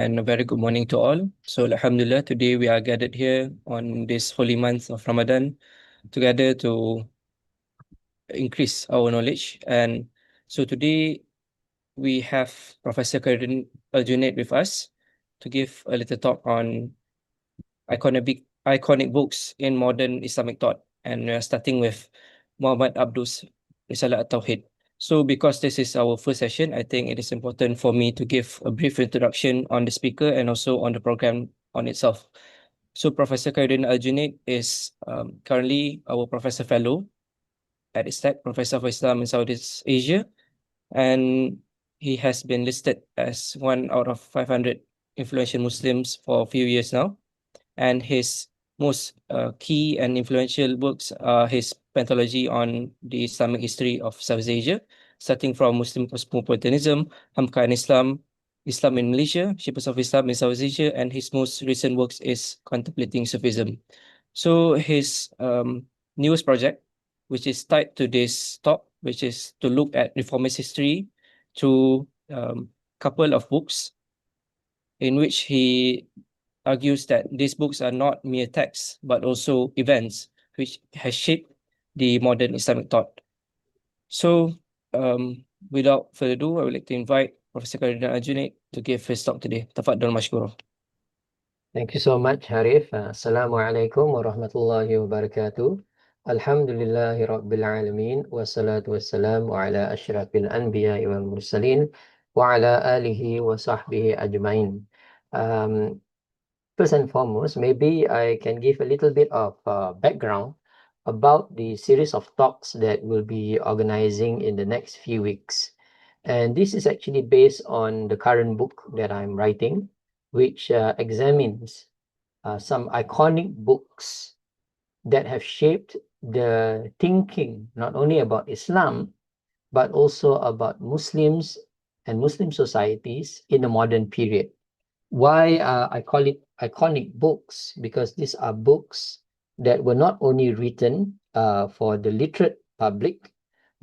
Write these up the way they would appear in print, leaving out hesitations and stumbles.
And a very good morning to all. So, Alhamdulillah, today we are gathered here on this holy month of Ramadan together to increase our knowledge. And so today we have Professor Khairudin Aljuneid with us to give a little talk on iconic books in modern Islamic thought. And we are starting with Muhammad Abdu's Risalah At-Tawhid. So because this is our first session, I think it is important for me to give a brief introduction on the speaker and also on the program on itself. So Professor Khairudin Aljuneid is currently our Professor Fellow at ISTAC, Professor of Islam in Southeast Asia, and he has been listed as one out of 500 influential Muslims for a few years now. And his most key and influential books are his Pentology on the Islamic history of South Asia, starting from Muslim cosmopolitanism, Hamka in Islam, Islam in Malaysia, Shapers of Islam in South Asia, and his most recent works is Contemplating Sufism. So his newest project, which is tied to this talk, which is to look at reformist history through couple of books in which he argues that these books are not mere texts, but also events which has shaped the modern Islamic thought. So, without further ado, I would like to invite Professor Khairudin Aljuneid to give his talk today. Tafaddal mashkura. Thank you so much, Harif. Assalamualaikum warahmatullahi wabarakatuh. Alhamdulillahi rabbil alamin. Wassalatu wassalamu ala ashrafil anbiya wal mursalin. Wa ala alihi wa sahbihi ajmain. First and foremost, maybe I can give a little bit of background about the series of talks that we'll be organizing in the next few weeks. And this is actually based on the current book that I'm writing, which examines some iconic books that have shaped the thinking not only about Islam, but also about Muslims and Muslim societies in the modern period. Why I call it iconic books? Because these are books that were not only written for the literate public,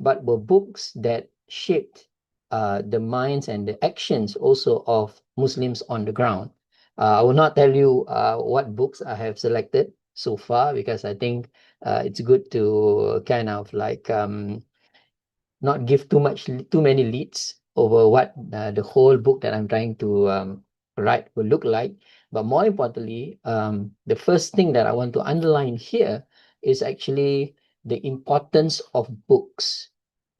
but were books that shaped the minds and the actions also of Muslims on the ground. I will not tell you what books I have selected so far, because I think it's good to kind of like not give too many leads over what the whole book that I'm trying to write will look like. But more importantly, the first thing that I want to underline here is actually the importance of books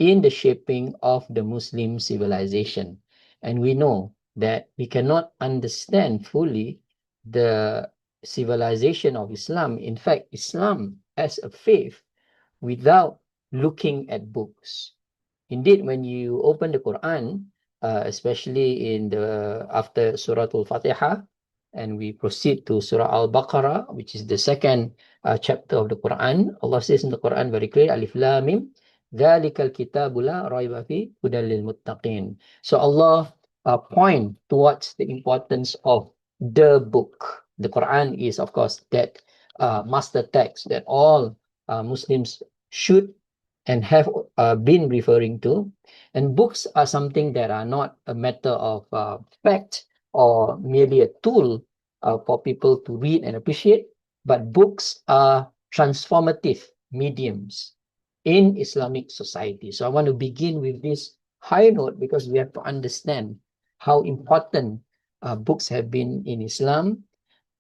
in the shaping of the Muslim civilization. And we know that we cannot understand fully the civilization of Islam, in fact, Islam as a faith, without looking at books. Indeed, when you open the Quran, especially in the after Surah Al-Fatiha, and we proceed to Surah Al-Baqarah, which is the second chapter of the Quran, Allah says in the Quran very clear, Alif Lam Mim, Dhalikal Kitabu la rayba fi hudan lil muttaqin. So Allah point towards the importance of the book. The Quran is, of course, that master text that all Muslims should and have been referring to. And books are something that are not a matter of fact or merely a tool for people to read and appreciate, but books are transformative mediums in Islamic society. So I want to begin with this high note, because we have to understand how important books have been in Islam,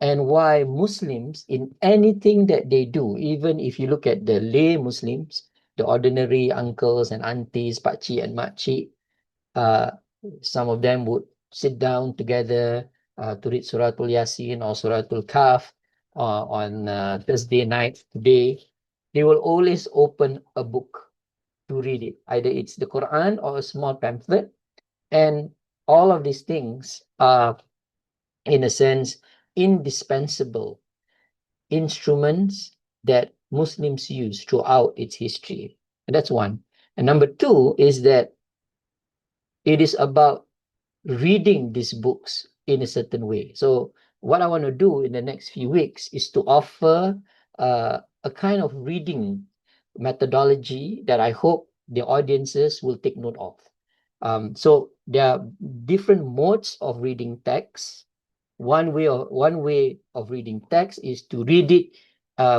and why Muslims, in anything that they do, even if you look at the lay Muslims, the ordinary uncles and aunties, pakcik and makcik, some of them would sit down together to read Suratul Yasin or Suratul Kahf on Thursday night. Today, they will always open a book to read it. Either it's the Quran or a small pamphlet. And all of these things are, in a sense, indispensable instruments that Muslims use throughout its history. And that's one. And number two is that it is about reading these books in a certain way. So what I want to do in the next few weeks is to offer a kind of reading methodology that I hope the audiences will take note of. So there are different modes of reading texts, one way of reading text is to read it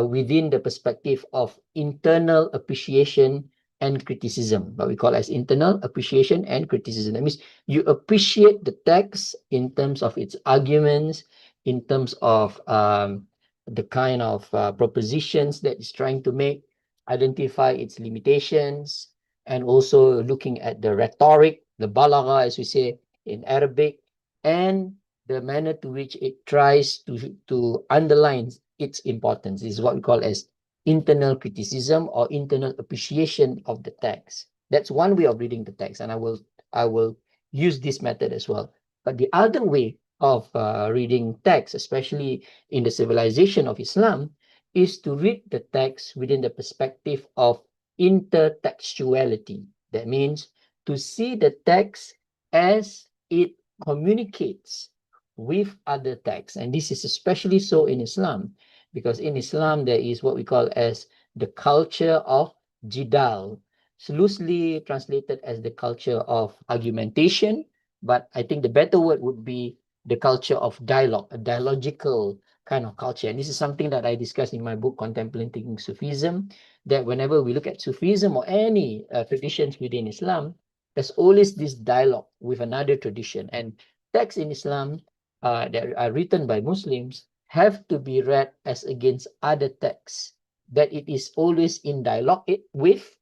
within the perspective of internal appreciation and criticism, what we call as internal appreciation and criticism. That means you appreciate the text in terms of its arguments, in terms of the kind of propositions that it's trying to make, identify its limitations, and also looking at the rhetoric, the balagha, as we say in Arabic, and the manner to which it tries to underline its importance. This is what we call as internal criticism or internal appreciation of the text. That's one way of reading the text, and I will use this method as well. But the other way of reading text, especially in the civilization of Islam, is to read the text within the perspective of intertextuality. That means to see the text as it communicates with other texts. And this is especially so in Islam, because in Islam there is what we call as the culture of jidal. It's loosely translated as the culture of argumentation, but I think the better word would be the culture of dialogue, a dialogical kind of culture. And this is something that I discuss in my book, Contemplating Sufism, that whenever we look at Sufism or any traditions within Islam, there's always this dialogue with another tradition. And texts in Islam that are written by Muslims have to be read as against other texts that it is always in dialogue with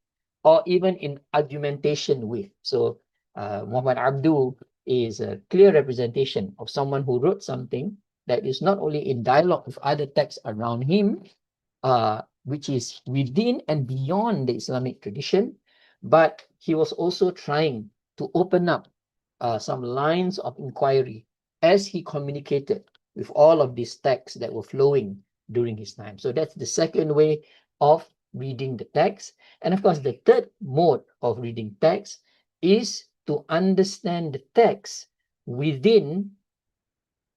or even in argumentation with. So Muhammad Abdu is a clear representation of someone who wrote something that is not only in dialogue with other texts around him, which is within and beyond the Islamic tradition, but he was also trying to open up some lines of inquiry as he communicated with all of these texts that were flowing during his time. So that's the second way of reading the text. And of course, the third mode of reading text is to understand the text within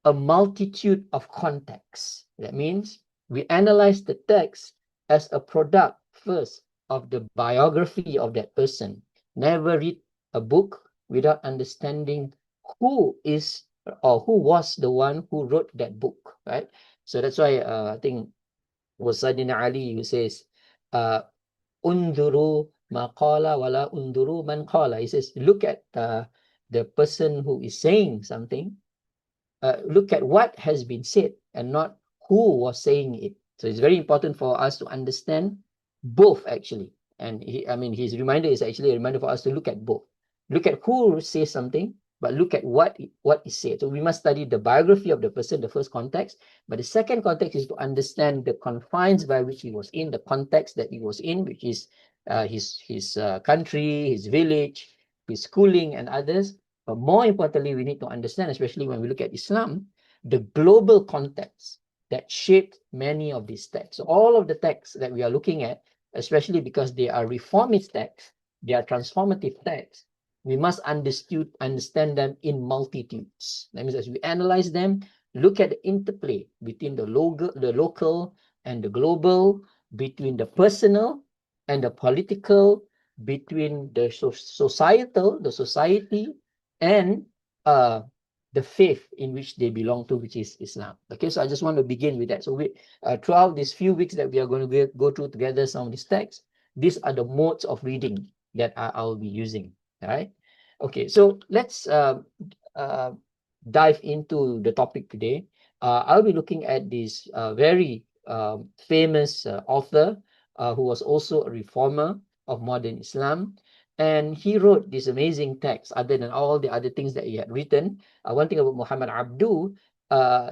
a multitude of contexts. That means we analyze the text as a product first of the biography of that person. Never read a book without understanding who is or who was the one who wrote that book, right? So that's why I think was Sayyidina Ali who says, unduru maqala wala unduru man qala. He says, look at the person who is saying something, look at what has been said and not who was saying it. So it's very important for us to understand both actually. And his reminder is actually a reminder for us to look at both. Look at who says something, but look at what is said. So we must study the biography of the person, the first context. But the second context is to understand the confines by which he was in, the context that he was in, which is his country, his village, his schooling, and others. But more importantly, we need to understand, especially when we look at Islam, the global context that shaped many of these texts. So all of the texts that we are looking at, especially because they are reformist texts, they are transformative texts, we must understand them in multitudes. That means as we analyze them, look at the interplay between the local and the global, between the personal and the political, between the societal, the society, and the faith in which they belong to, which is Islam. Okay, so I just want to begin with that. So we throughout these few weeks that we are going to go through together some of these texts, these are the modes of reading that I'll be using. All right. Okay, so let's dive into the topic today. I'll be looking at this very famous author who was also a reformer of modern Islam. And he wrote this amazing text, other than all the other things that he had written. One thing about Muhammad Abdu,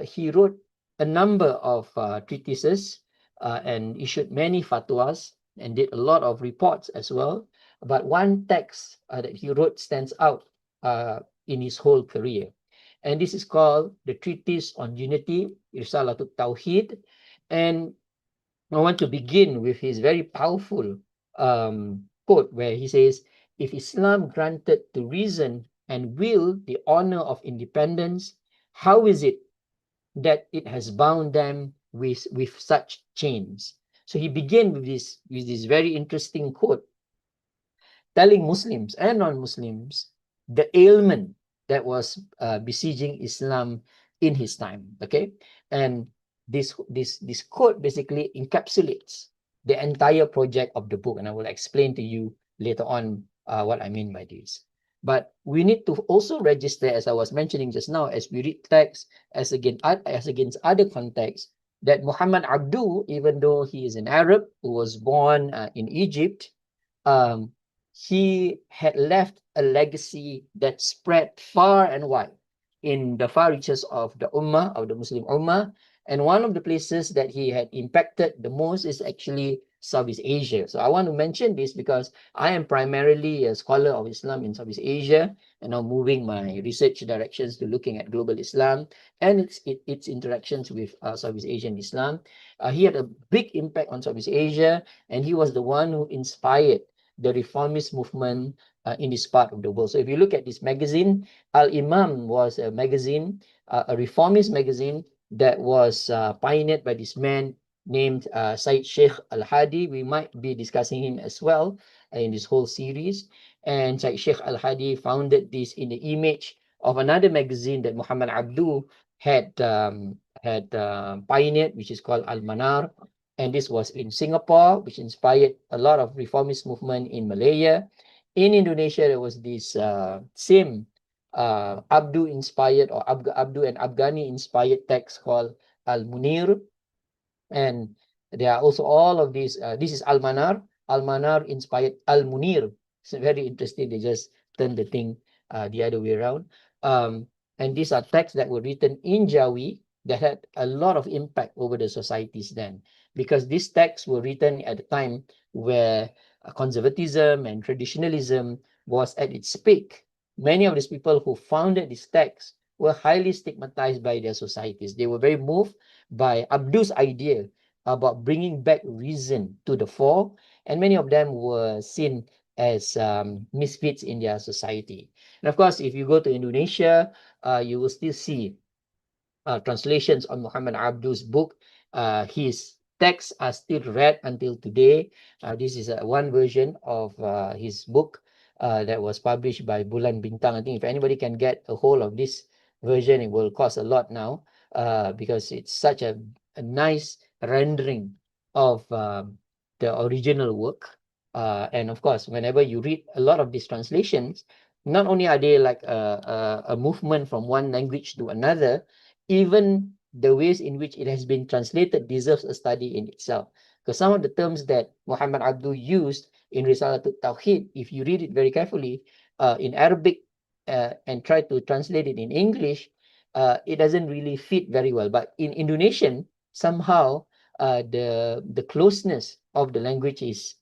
he wrote a number of treatises and issued many fatwas and did a lot of reports as well. But one text that he wrote stands out in his whole career. And this is called the Treatise on Unity, Irsalatul Tawhid. And I want to begin with his very powerful quote where he says, if Islam granted to reason and will the honor of independence, how is it that it has bound them with such chains? So he began with this very interesting quote, telling Muslims and non-Muslims the ailment that was besieging Islam in his time. Okay, and this quote basically encapsulates the entire project of the book, and I will explain to you later on what I mean by this. But we need to also register, as I was mentioning just now, as we read text as against other contexts, that Muhammad Abdu, even though he is an Arab who was born in Egypt, um, he had left a legacy that spread far and wide in the far reaches of the Ummah, of the Muslim Ummah. And one of the places that he had impacted the most is actually Southeast Asia. So I want to mention this because I am primarily a scholar of Islam in Southeast Asia, and now moving my research directions to looking at global Islam and its interactions with Southeast Asian Islam. He had a big impact on Southeast Asia, and he was the one who inspired the reformist movement in this part of the world. So if you look at this magazine, Al-Imam was a magazine, a reformist magazine that was pioneered by this man named Syed Sheikh Al-Hadi. We might be discussing him as well in this whole series. And Syed Sheikh Al-Hadi founded this in the image of another magazine that Muhammad Abdu had pioneered, which is called Al-Manar. And this was in Singapore, which inspired a lot of reformist movement in Malaya. In Indonesia, there was this same Abdu inspired, or Abdu and Afghani inspired text called Al-Munir. And there are also all of these. This is Al-Manar. Al-Manar inspired Al-Munir. It's very interesting. They just turned the thing the other way around. And these are texts that were written in Jawi that had a lot of impact over the societies then, because these texts were written at a time where conservatism and traditionalism was at its peak. Many of these people who founded these texts were highly stigmatized by their societies. They were very moved by Abdu's idea about bringing back reason to the fore, and many of them were seen as misfits in their society. And of course, if you go to Indonesia, you will still see translations on Muhammad Abdu's book. His texts are still read until today. This is one version of his book that was published by Bulan Bintang. I think if anybody can get a hold of this version, it will cost a lot now because it's such a nice rendering of the original work. And of course, whenever you read a lot of these translations, not only are they like a movement from one language to another, even the ways in which it has been translated deserves a study in itself. Because some of the terms that Muhammad Abdu used in Risalatul Tawhid, if you read it very carefully in Arabic and try to translate it in English, it doesn't really fit very well. But in Indonesian, somehow the closeness of the language is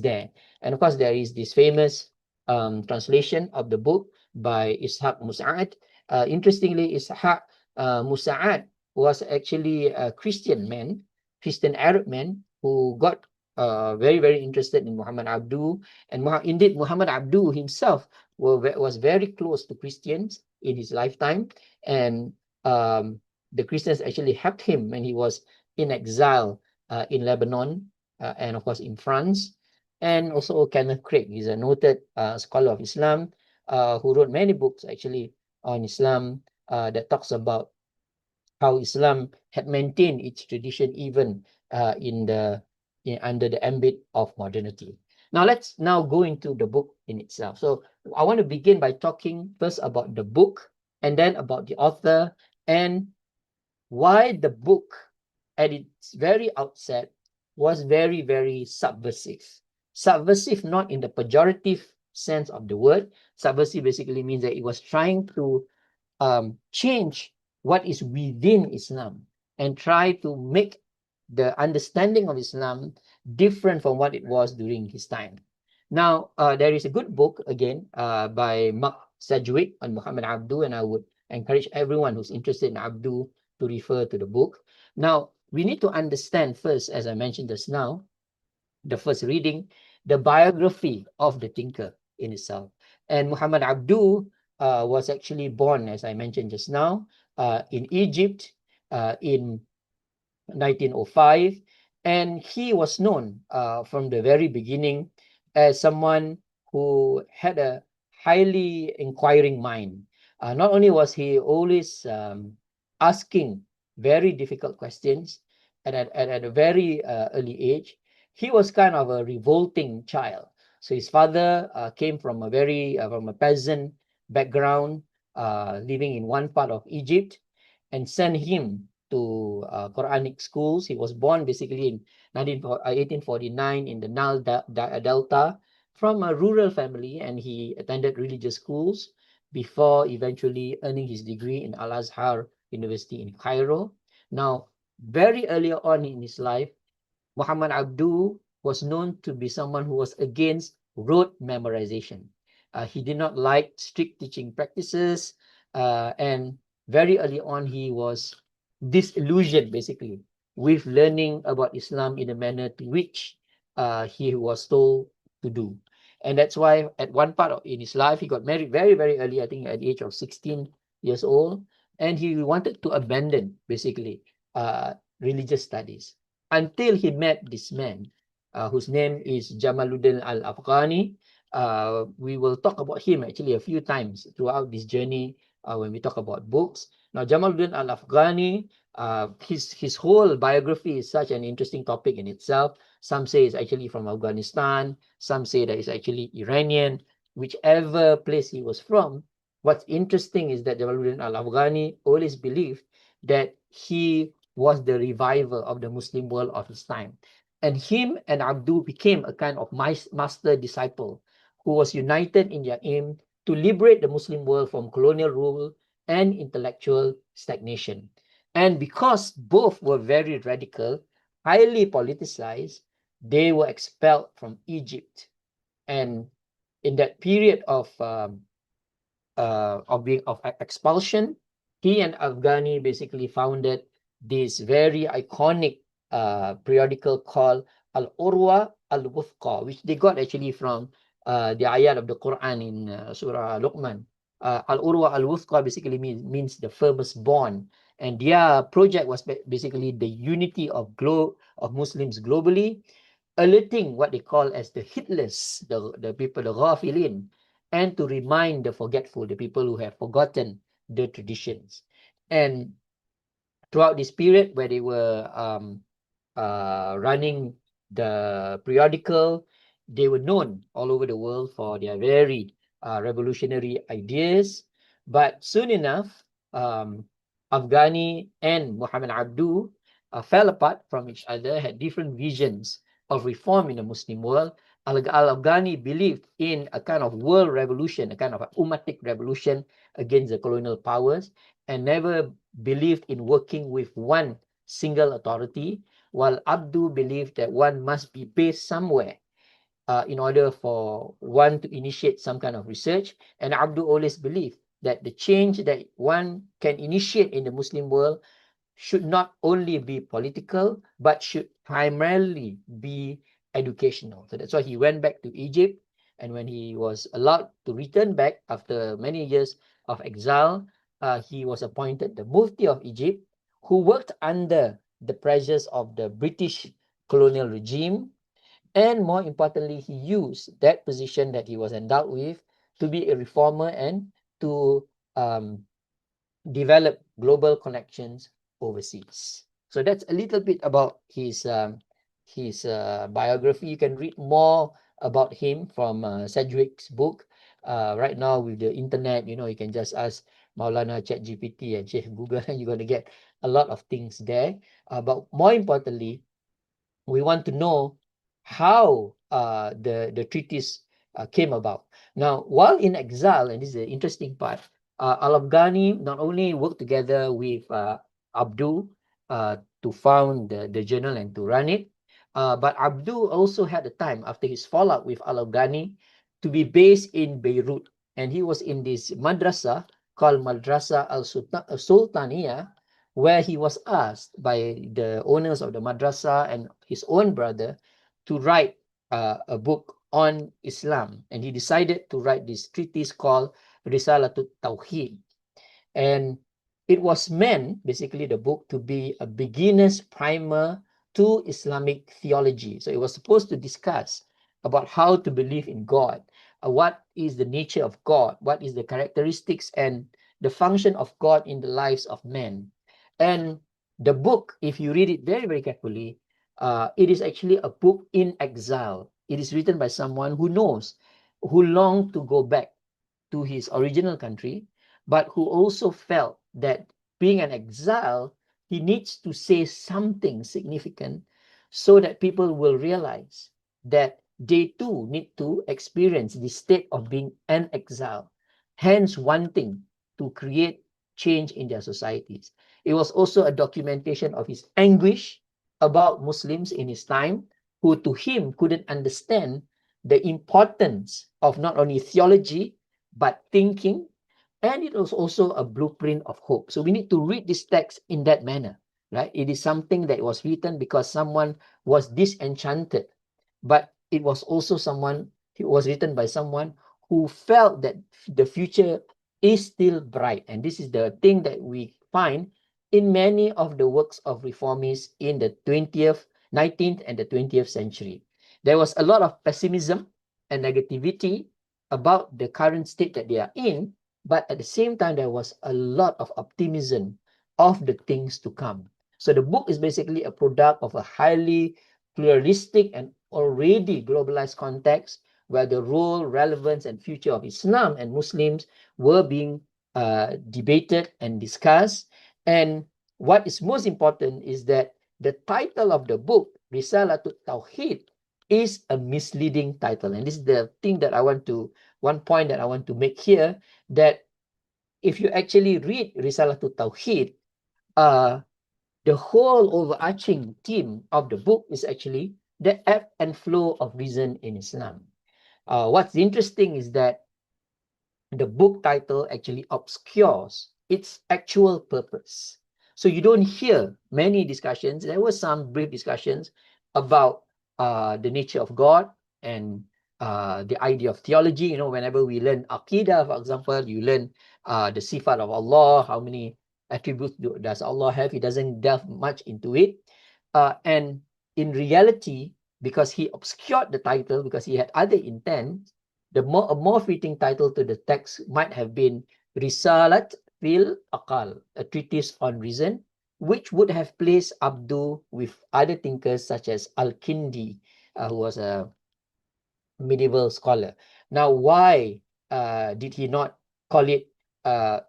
there. And of course, there is this famous translation of the book by Ishaq Musa'ad. Interestingly, Ishaq Musa'ad was actually a Christian man, Christian Arab man, who got very, very interested in Muhammad Abdu. And indeed, Muhammad Abdu himself was very close to Christians in his lifetime. And the Christians actually helped him when he was in exile in Lebanon and, of course, in France. And also Kenneth Craig is a noted scholar of Islam who wrote many books actually on Islam that talks about how Islam had maintained its tradition even under the ambit of modernity. Now let's go into the book in itself. So I want to begin by talking first about the book and then about the author and why the book at its very outset was very, very subversive. Subversive not in the pejorative sense of the word. Subversive basically means that it was trying to change what is within Islam and try to make the understanding of Islam different from what it was during his time. Now, there is a good book, again, by Mark Sedgwick on Muhammad Abdu, and I would encourage everyone who's interested in Abdu to refer to the book. Now, we need to understand first, as I mentioned just now, the first reading, the biography of the thinker in itself. And Muhammad Abdu was actually born, as I mentioned just now, in Egypt in 1905. And he was known from the very beginning as someone who had a highly inquiring mind. Not only was he always asking very difficult questions, and at a very early age. He was kind of a revolting child. So his father came from a very from a peasant background, living in one part of Egypt, and sent him to Quranic schools. He was born basically in 1849 in the Nile Delta, from a rural family, and he attended religious schools before eventually earning his degree in Al-Azhar University in Cairo. Now, very early on in his life, Muhammad Abdu was known to be someone who was against rote memorization. He did not like strict teaching practices, and very early on he was disillusioned basically with learning about Islam in a manner to which he was told to do. And that's why at one part in his life, he got married very, very early, I think at the age of 16 years old, and he wanted to abandon basically religious studies until he met this man, whose name is Jamaluddin Al-Afghani. We will talk about him actually a few times throughout this journey when we talk about books. Now, Jamaluddin Al-Afghani, his whole biography is such an interesting topic in itself. Some say it's actually from Afghanistan. Some say that it's actually Iranian. Whichever place he was from, what's interesting is that Jamaluddin Al-Afghani always believed that he was the reviver of the Muslim world of his time. And him and Abdu became a kind of master disciple who was united in their aim to liberate the Muslim world from colonial rule and intellectual stagnation. And because both were very radical, highly politicized, they were expelled from Egypt. And in that period of expulsion, he and Afghani basically founded this very iconic periodical called Al-Urwa Al-Wuthqa, which they got actually from the ayat of the Quran in Surah Luqman. Al-Urwa Al-Wuthqa basically means the firmest bond. And their project was basically the unity of Muslims globally, alerting what they call as the hitless, the people, the ghafilin, and to remind the forgetful, the people who have forgotten the traditions. And throughout this period where they were running the periodical, they were known all over the world for their very revolutionary ideas. But soon enough, Afghani and Muhammad Abdu fell apart from each other, had different visions of reform in the Muslim world. Al-Afghani believed in a kind of world revolution, a kind of ummatic revolution against the colonial powers, and never believed in working with one single authority, while Abdu believed that one must be based somewhere in order for one to initiate some kind of research. And Abdu always believed that the change that one can initiate in the Muslim world should not only be political, but should primarily be educational. So that's why he went back to Egypt. And when he was allowed to return back after many years of exile, he was appointed the Mufti of Egypt, who worked under the pressures of the British colonial regime. And more importantly, he used that position that he was endowed with to be a reformer and to develop global connections overseas. So that's a little bit about his biography. You can read more about him from Sedgwick's book. Right now with the internet, you can just ask Maulana ChatGPT and Sheikh Google, and you're going to get a lot of things there. But more importantly, we want to know how the treatise came about. Now, while in exile, and this is the interesting part, Al-Afghani not only worked together with Abdu to found the journal and to run it, but Abdu also had the time after his fallout with Al-Afghani to be based in Beirut. And he was in this madrasa called Madrasa Al-Sultaniyah, where he was asked by the owners of the madrasa and his own brother to write a book on Islam. And he decided to write this treatise called Risalatul Tawheed. And it was meant, basically, the book to be a beginner's primer to Islamic theology. So it was supposed to discuss about how to believe in God, what is the nature of God, what is the characteristics and the function of God in the lives of men. And the book, if you read it very, very carefully, it is actually a book in exile. It is written by someone who knows, who longed to go back to his original country, but who also felt that being an exile, he needs to say something significant so that people will realize that they too need to experience the state of being an exile, hence wanting to create change in their societies. It was also a documentation of his anguish about Muslims in his time, who to him couldn't understand the importance of not only theology but thinking, and it was also a blueprint of hope. So we need to read this text in that manner, right? It is something that was written because someone was disenchanted, but it was also someone, it was written by someone who felt that the future is still bright. And this is the thing that we find in many of the works of reformists in the 20th, 19th, and the 20th century. There was a lot of pessimism and negativity about the current state that they are in, but at the same time, there was a lot of optimism of the things to come. So the book is basically a product of a highly pluralistic and already globalized context where the role, relevance, and future of Islam and Muslims were being debated and discussed. And what is most important is that the title of the book, Risalatul Tawhid, is a misleading title. And this is the thing that one point that I want to make here, that if you actually read Risalatul Tawhid, the whole overarching theme of the book is actually the ebb and flow of reason in Islam. What's interesting is that the book title actually obscures its actual purpose. So you don't hear many discussions. There were some brief discussions about the nature of God and the idea of theology. You know, whenever we learn Aqidah, for example, you learn the sifat of Allah, how many attributes does Allah have. He doesn't delve much into it. And in reality, because he obscured the title, because he had other intent, a more fitting title to the text might have been Risalat fil Aqal, a treatise on reason, which would have placed Abdu with other thinkers such as Al-Kindi, who was a medieval scholar. Now, why did he not call it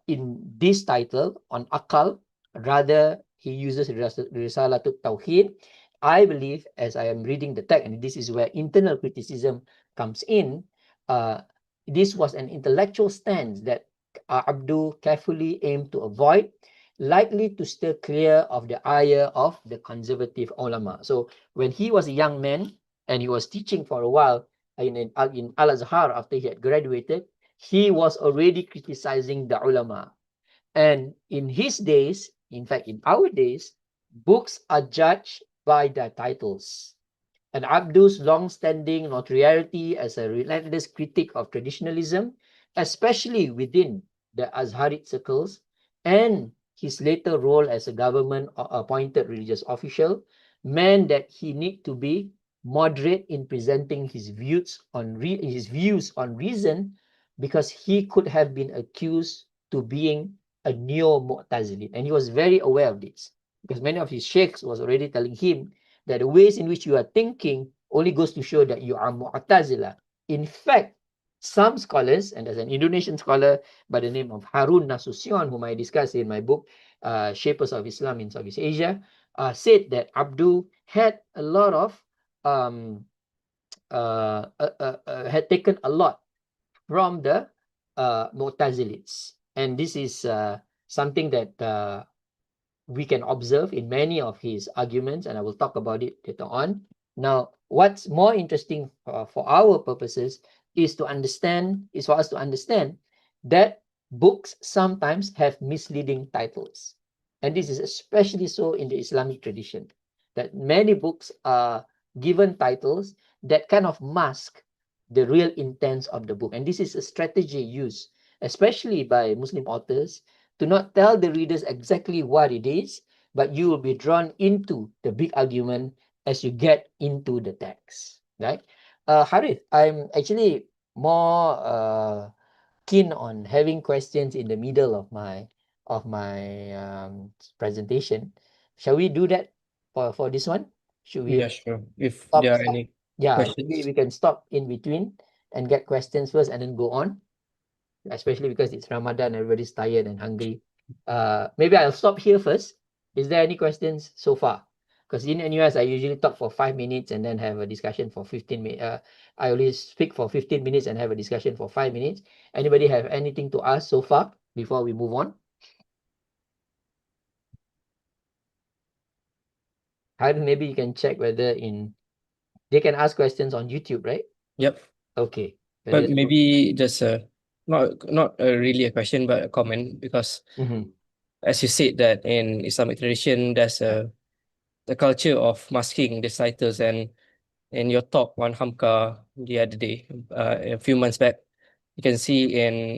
in this title on Aqal? Rather, he uses Risalatul Tawhid. I believe, as I am reading the text, and this is where internal criticism comes in, this was an intellectual stance that Abdu carefully aimed to avoid, likely to steer clear of the ire of the conservative ulama. So when he was a young man and he was teaching for a while in Al-Azhar after he had graduated, he was already criticizing the ulama. And in his days, in fact, in our days, books are judged by their titles. And Abdu's long-standing notoriety as a relentless critic of traditionalism, especially within the Azharite circles, and his later role as a government-appointed religious official, meant that he need to be moderate in presenting his views on reason, because he could have been accused to being a neo-Mu'tazili, and he was very aware of this, because many of his sheikhs was already telling him that the ways in which you are thinking only goes to show that you are Mu'tazila. In fact, some scholars, and there's an Indonesian scholar by the name of Harun Nasution, whom I discuss in my book, Shapers of Islam in Southeast Asia, said that Abdu had a lot of, had taken a lot from the Mu'tazilites. And this is something that we can observe in many of his arguments, and I will talk about it later on. Now, what's more interesting for our purposes is for us to understand that books sometimes have misleading titles. And this is especially so in the Islamic tradition, that many books are given titles that kind of mask the real intents of the book. And this is a strategy used, especially by Muslim authors, to not tell the readers exactly what it is, but you will be drawn into the big argument as you get into the text, right? Harith, I'm actually more keen on having questions in the middle of my of my presentation. Shall we do that for this one? Should we Yeah, sure. If stop? there are any Yeah, maybe questions. we can stop in between and get questions first and then go on, especially because it's Ramadan, everybody's tired and hungry. Maybe I'll stop here first. Is there any questions so far? Because in NUS, I usually talk for 5 minutes and then have a discussion for 15 minutes. I always speak for 15 minutes and have a discussion for 5 minutes. Anybody have anything to ask so far before we move on? Maybe you can check whether they can ask questions on YouTube, right? Yep. Okay. But maybe just not really a question, but a comment, because Mhm. as you said that in Islamic tradition, there's the culture of masking the titles, and in your talk on Hamka the other day, a few months back, you can see in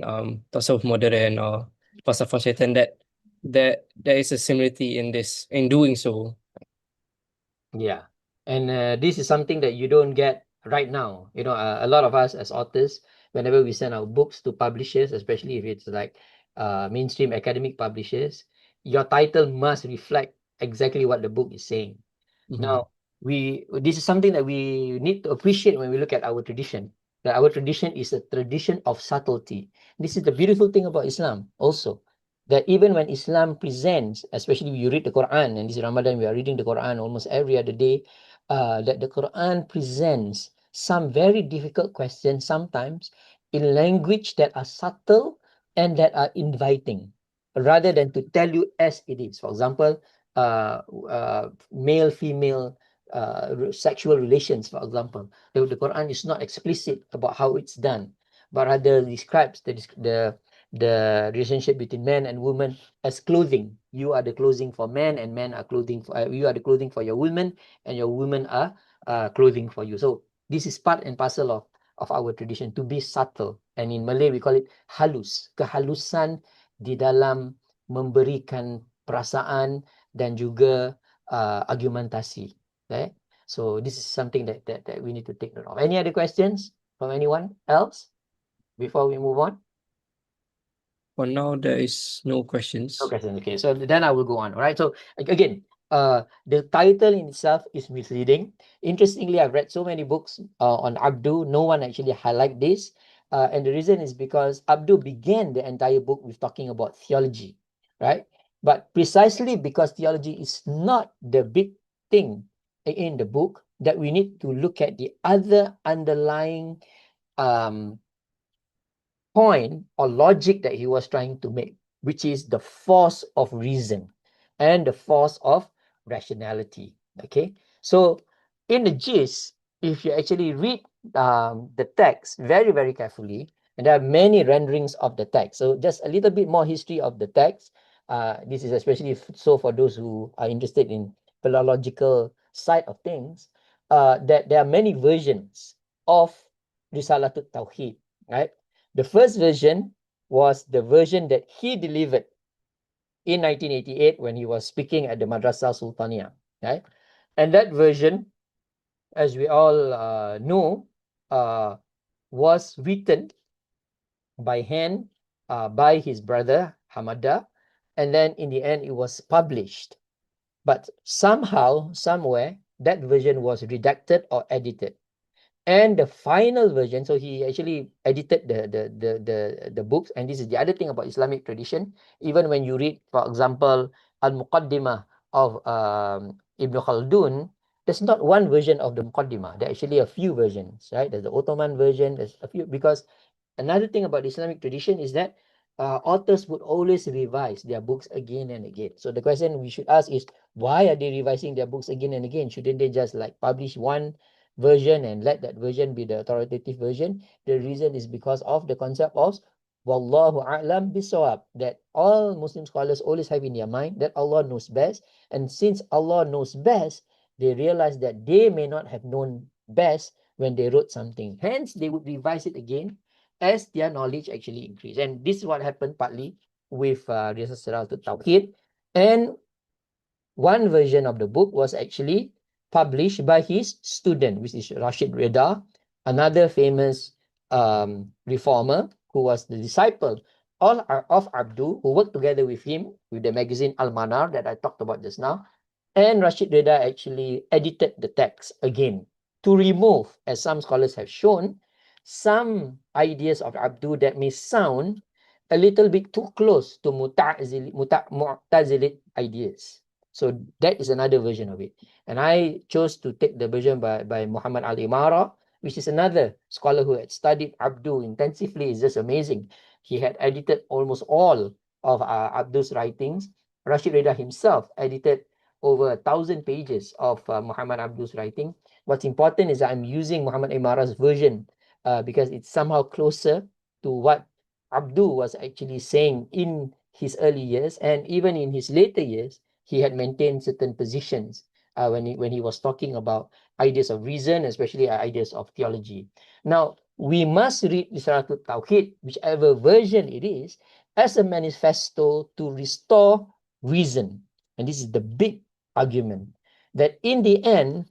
Tasawwuf Modern or Falsafah Syaitan that there is a similarity in this, in doing so. Yeah. And this is something that you don't get right now. You know, a lot of us as authors, whenever we send our books to publishers, especially if it's like mainstream academic publishers, your title must reflect exactly what the book is saying. Mhm. Now, this is something that we need to appreciate when we look at our tradition. That our tradition is a tradition of subtlety. This is the beautiful thing about Islam also. That even when Islam presents, especially when you read the Quran, and this Ramadan we are reading the Quran almost every other day, that the Quran presents some very difficult questions sometimes in language that are subtle and that are inviting, rather than to tell you as it is. For example, male female sexual relations, for example, the Quran is not explicit about how it's done, but rather describes the relationship between men and women as clothing. You are the clothing for men, and men are clothing for you are the clothing for your women, and your women are clothing for you. So this is part and parcel of our tradition to be subtle, and in Malay we call it halus, kehalusan di dalam memberikan perasaan dan juga argumentasi. Okay? So this is something that we need to take note of. Any other questions from anyone else before we move on? For now, there is no No questions. question. Okay, so then I will go on. All right. So again, the title in itself is misleading. Interestingly, I've read so many books on Abdu. No one actually highlight this, and the reason is because Abdu began the entire book with talking about theology, right? But precisely because theology is not the big thing in the book, that we need to look at the other underlying um, point or logic that he was trying to make, which is the force of reason and the force of rationality. Okay, so in the gist, if you actually read the text very, very carefully, and there are many renderings of the text, so just a little bit more history of the text. This is especially so for those who are interested in philological side of things, that there are many versions of Risalatul Tauhid, right? The first version was the version that he delivered in 1988 when he was speaking at the Madrasah Sultania, right? And that version, as we all know, was written by hand by his brother Hamada, and then in the end it was published. But somehow, somewhere, that version was redacted or edited. And the final version, so he actually edited the books, and this is the other thing about Islamic tradition. Even when you read, for example, Al-Muqaddimah of Ibn Khaldun, there's not one version of the Muqaddimah. There are actually a few versions, right? There's the Ottoman version, there's a few, because another thing about Islamic tradition is that authors would always revise their books again and again. So the question we should ask is, why are they revising their books again and again? Shouldn't they just like publish one version and let that version be the authoritative version? The reason is because of the concept of Wallahu a'lam bisawab, that all Muslim scholars always have in their mind that Allah knows best. And since Allah knows best, they realize that they may not have known best when they wrote something. Hence, they would revise it again as their knowledge actually increased. And this is what happened partly with Risalatul Tauhid. And one version of the book was actually published by his student, which is Rashid Rida, another famous reformer who was the disciple all are of Abdu, who worked together with him with the magazine Al-Manar that I talked about just now, and Rashid Rida actually edited the text again to remove, as some scholars have shown, some ideas of Abdu that may sound a little bit too close to Mu'tazili ideas. So that is another version of it. And I chose to take the version by Muhammad al-Imara, which is another scholar who had studied Abdu intensively. It's just amazing. He had edited almost all of Abdu's writings. Rashid Rida himself edited over 1,000 pages of Muhammad Abdu's writing. What's important is that I'm using Muhammad Imara's version because it's somehow closer to what Abdu was actually saying in his early years, and even in his later years, he had maintained certain positions when he was talking about ideas of reason, especially ideas of theology. Now, we must read Risalatul Tawhid, whichever version it is, as a manifesto to restore reason. And this is the big argument, that in the end,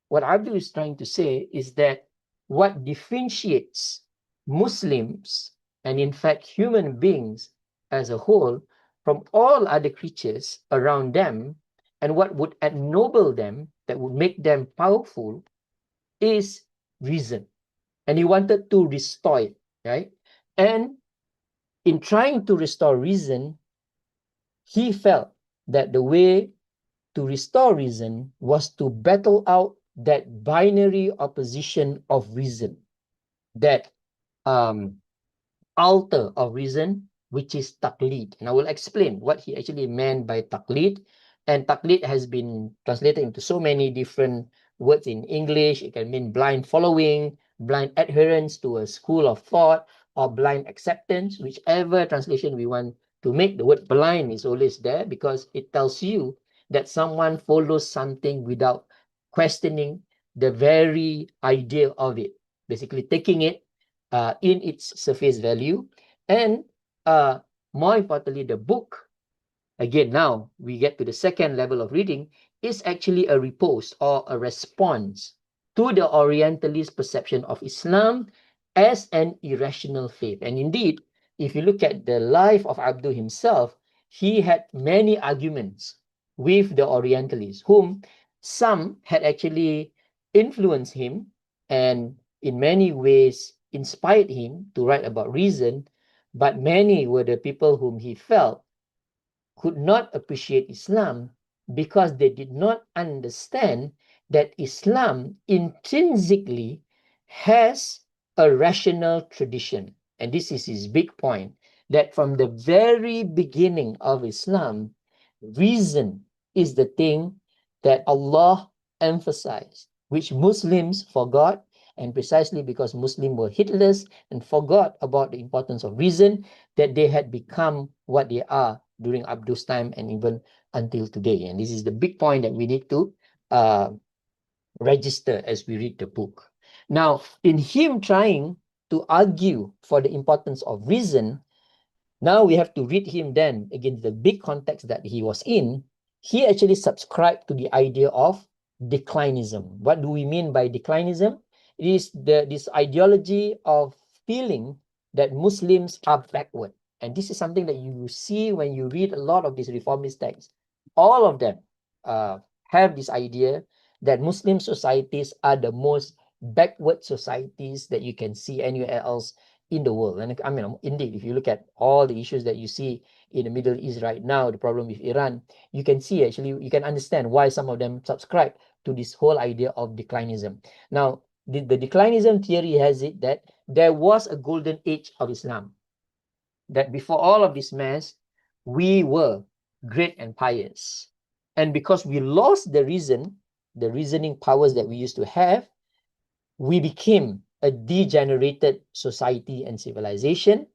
what Abdu is trying to say is that what differentiates Muslims, and in fact human beings as a whole, from all other creatures around them, and what would ennoble them, that would make them powerful, is reason. And he wanted to restore it, right? And in trying to restore reason, he felt that the way to restore reason was to battle out that binary opposition of reason, that altar of reason, which is taqlid. And I will explain what he actually meant by taqlid. And taqlid has been translated into so many different words in English. It can mean blind following, blind adherence to a school of thought, or blind acceptance. Whichever translation we want to make, the word blind is always there because it tells you that someone follows something without questioning the very idea of it, basically taking it in its surface value. And more importantly, the book, again, now we get to the second level of reading, is actually a riposte or a response to the Orientalist perception of Islam as an irrational faith. And indeed, if you look at the life of Abdu himself, he had many arguments with the Orientalists, whom some had actually influenced him and in many ways inspired him to write about reason, but many were the people whom he felt could not appreciate Islam because they did not understand that Islam intrinsically has a rational tradition. And this is his big point, that from the very beginning of Islam, reason is the thing that Allah emphasized, which Muslims forgot. And precisely because Muslims were heedless and forgot about the importance of reason, that they had become what they are during Abdu's time and even until today. And this is the big point that we need to register as we read the book. Now, in him trying to argue for the importance of reason, now we have to read him then against the big context that he was in. He actually subscribed to the idea of declinism. What do we mean by declinism? It is this ideology of feeling that Muslims are backward. And this is something that you see when you read a lot of these reformist texts. All of them have this idea that Muslim societies are the most backward societies that you can see anywhere else in the world. And I mean, indeed, if you look at all the issues that you see in the Middle East right now, the problem with Iran, you can see actually, you can understand why some of them subscribe to this whole idea of declinism. Now, the declinism theory has it that there was a golden age of Islam, that before all of this mess, we were great and pious. And because we lost the reasoning powers that we used to have, we became a degenerated society and civilization.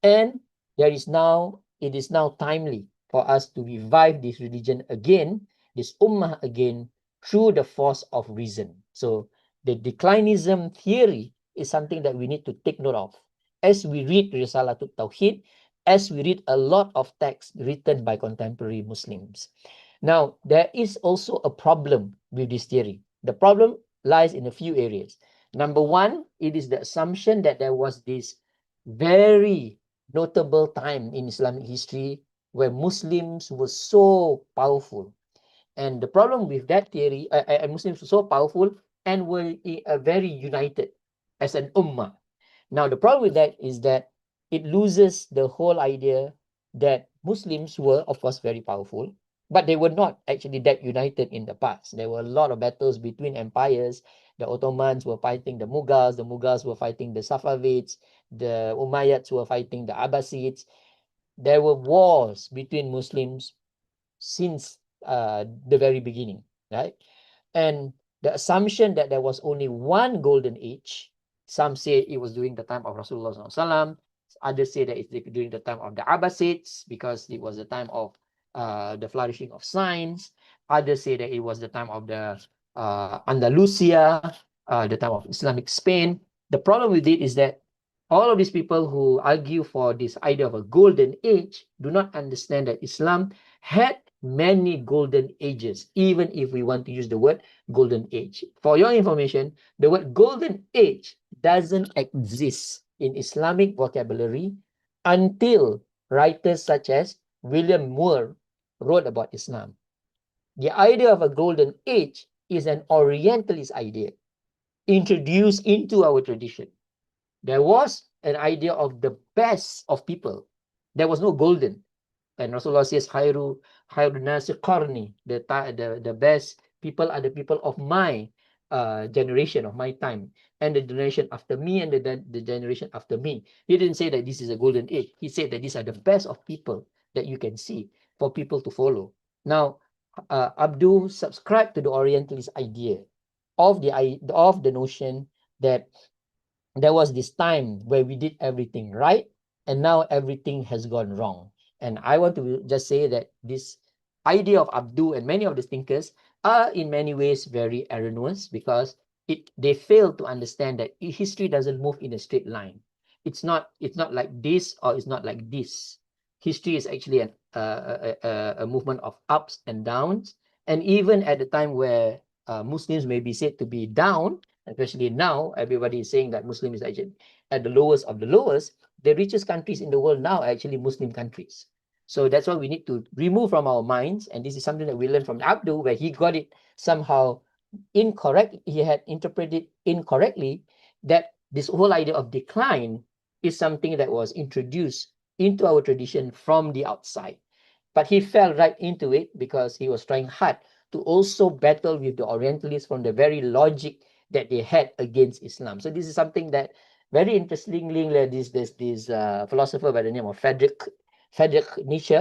And it is now timely for us to revive this religion again, this ummah again, through the force of reason. So the declinism theory is something that we need to take note of as we read Risalatul Tawhid, as we read a lot of texts written by contemporary Muslims. Now, there is also a problem with this theory. The problem lies in a few areas. Number one, it is the assumption that there was this very notable time in Islamic history where Muslims were so powerful. And the problem with that theory, Muslims were so powerful and were very united as an ummah. Now, the problem with that is that it loses the whole idea that Muslims were, of course, very powerful, but they were not actually that united in the past. There were a lot of battles between empires. The Ottomans were fighting the Mughals were fighting the Safavids, the Umayyads were fighting the Abbasids. There were wars between Muslims since the very beginning, right? And the assumption that there was only one golden age, some say it was during the time of Rasulullah SAW, others say that it's during the time of the Abbasids because it was the time of the flourishing of science. Others say that it was the time of the Andalusia, the time of Islamic Spain. The problem with it is that all of these people who argue for this idea of a golden age do not understand that Islam had many golden ages, even if we want to use the word golden age. For your information, the word golden age doesn't exist in Islamic vocabulary until writers such as William Moore wrote about Islam. The idea of a golden age is an Orientalist idea introduced into our tradition. There was an idea of the best of people. There was no golden. And Rasulullah says, Khairudin Aljuneid, the best people are the people of my generation, of my time, and the generation after me, and the generation after me. He didn't say that this is a golden age. He said that these are the best of people that you can see for people to follow. Now, Abdu subscribed to the Orientalist idea of the notion that there was this time where we did everything right, and now everything has gone wrong. And I want to just say that this idea of Abdu and many of the thinkers are in many ways very erroneous because they fail to understand that history doesn't move in a straight line. It's not like this or it's not like this. History is actually a movement of ups and downs. And even at the time where Muslims may be said to be down, especially now, everybody is saying that Muslim is actually at the lowest of the lowest. The richest countries in the world now are actually Muslim countries. So that's what we need to remove from our minds. And this is something that we learned from Abdu, where he got it somehow incorrect. He had interpreted incorrectly that this whole idea of decline is something that was introduced into our tradition from the outside. But he fell right into it because he was trying hard to also battle with the Orientalists from the very logic that they had against Islam. So this is something that very interestingly, there's this philosopher by the name of Friedrich Nietzsche,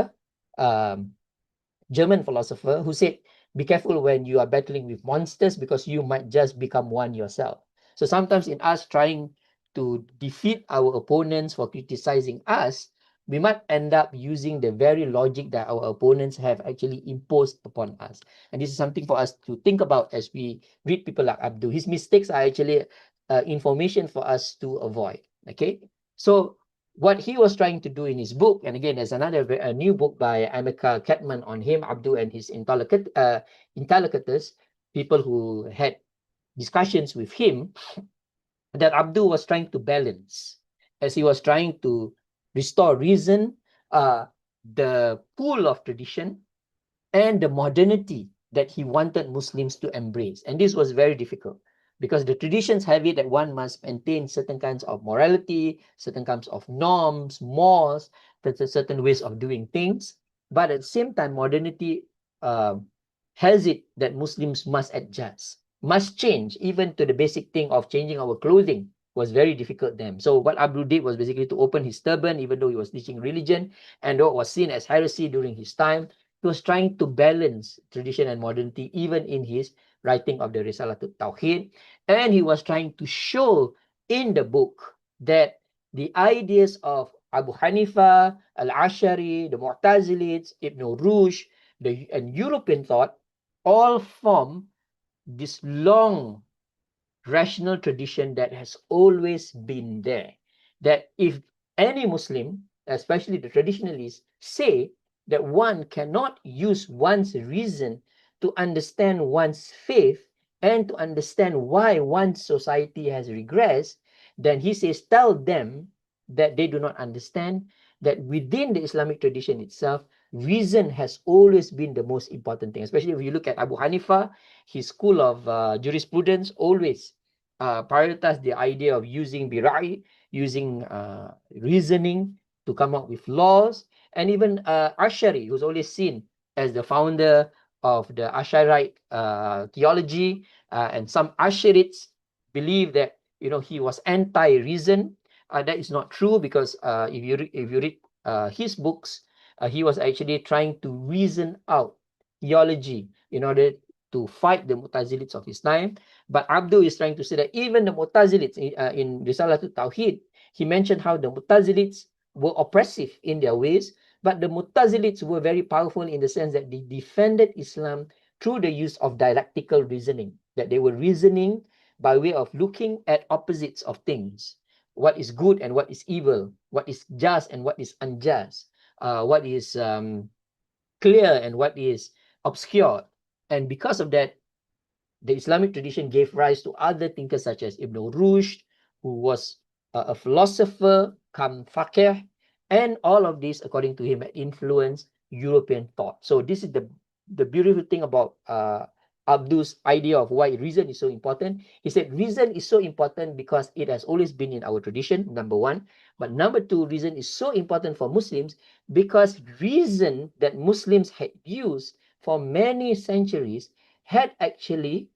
German philosopher, who said, be careful when you are battling with monsters because you might just become one yourself. So sometimes in us trying to defeat our opponents for criticizing us, we might end up using the very logic that our opponents have actually imposed upon us. And this is something for us to think about as we read people like Abdu. His mistakes are actually information for us to avoid. Okay, so what he was trying to do in his book, and again, there's a new book by Amika Ketman on him, Abdu and his interlocutors, people who had discussions with him, that Abdu was trying to balance as he was trying to restore reason, the pool of tradition, and the modernity that he wanted Muslims to embrace. And this was very difficult because the traditions have it that one must maintain certain kinds of morality, certain kinds of norms, mores, certain ways of doing things. But at the same time, modernity has it that Muslims must adjust, must change, even to the basic thing of changing our clothing was very difficult then. So what Abdu did was basically to open his turban, even though he was teaching religion, and though it was seen as heresy during his time, he was trying to balance tradition and modernity even in his writing of the Risalatul Tawhid. And he was trying to show in the book that the ideas of Abu Hanifa, Al-Ashari, the Mu'tazilites, Ibn Rushd, and European thought all form this long rational tradition that has always been there. That if any Muslim, especially the traditionalists, say that one cannot use one's reason to understand one's faith and to understand why one's society has regressed, then he says, tell them that they do not understand that within the Islamic tradition itself, reason has always been the most important thing. Especially if you look at Abu Hanifa, his school of jurisprudence always prioritize the idea of using bira'i, using reasoning to come up with laws. And even Ashari, who's always seen as the founder of the Asharite theology, and some Asharites believe that he was anti-reason. That is not true, because if you read his books, he was actually trying to reason out theology in order to fight the Mu'tazilites of his time. But Abdu is trying to say that even the Mu'tazilites in Risalatul Tawhid, he mentioned how the Mu'tazilites were oppressive in their ways, but the Mu'tazilites were very powerful in the sense that they defended Islam through the use of dialectical reasoning, that they were reasoning by way of looking at opposites of things, what is good and what is evil, what is just and what is unjust, what is clear and what is obscure. And because of that, the Islamic tradition gave rise to other thinkers such as Ibn Rushd, who was a philosopher, come faqih, and all of this, according to him, had influenced European thought. So this is the beautiful thing about Abdu's idea of why reason is so important. He said reason is so important because it has always been in our tradition, number one. But number two, reason is so important for Muslims because reason that Muslims had used for many centuries had actually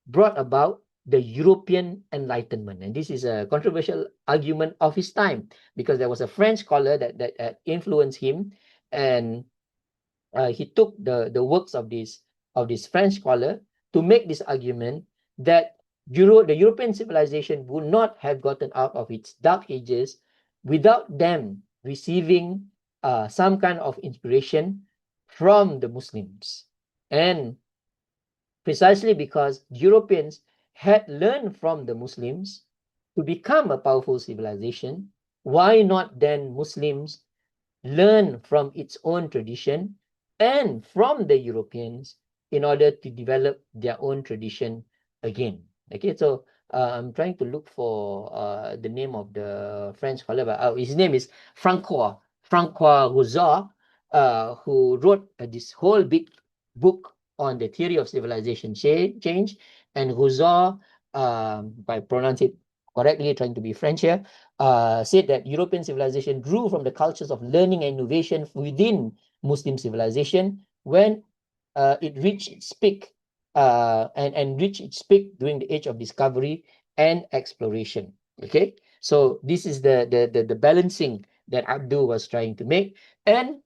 brought about the European Enlightenment. And this is a controversial argument of his time, because there was a French scholar that influenced him, and he took the works of this French scholar to make this argument that the European civilization would not have gotten out of its dark ages without them receiving some kind of inspiration from the Muslims. And precisely because Europeans had learned from the Muslims to become a powerful civilization, why not then Muslims learn from its own tradition and from the Europeans in order to develop their own tradition again? Okay, so I'm trying to look for the name of the French scholar, but his name is Francois Rousseau, who wrote this whole big book on the theory of civilization change. And Rousseau, if I pronounce it correctly, trying to be French here, said that European civilization grew from the cultures of learning and innovation within Muslim civilization when it reached its peak and reached its peak during the age of discovery and exploration. Okay, so this is the balancing that Abdu was trying to make. And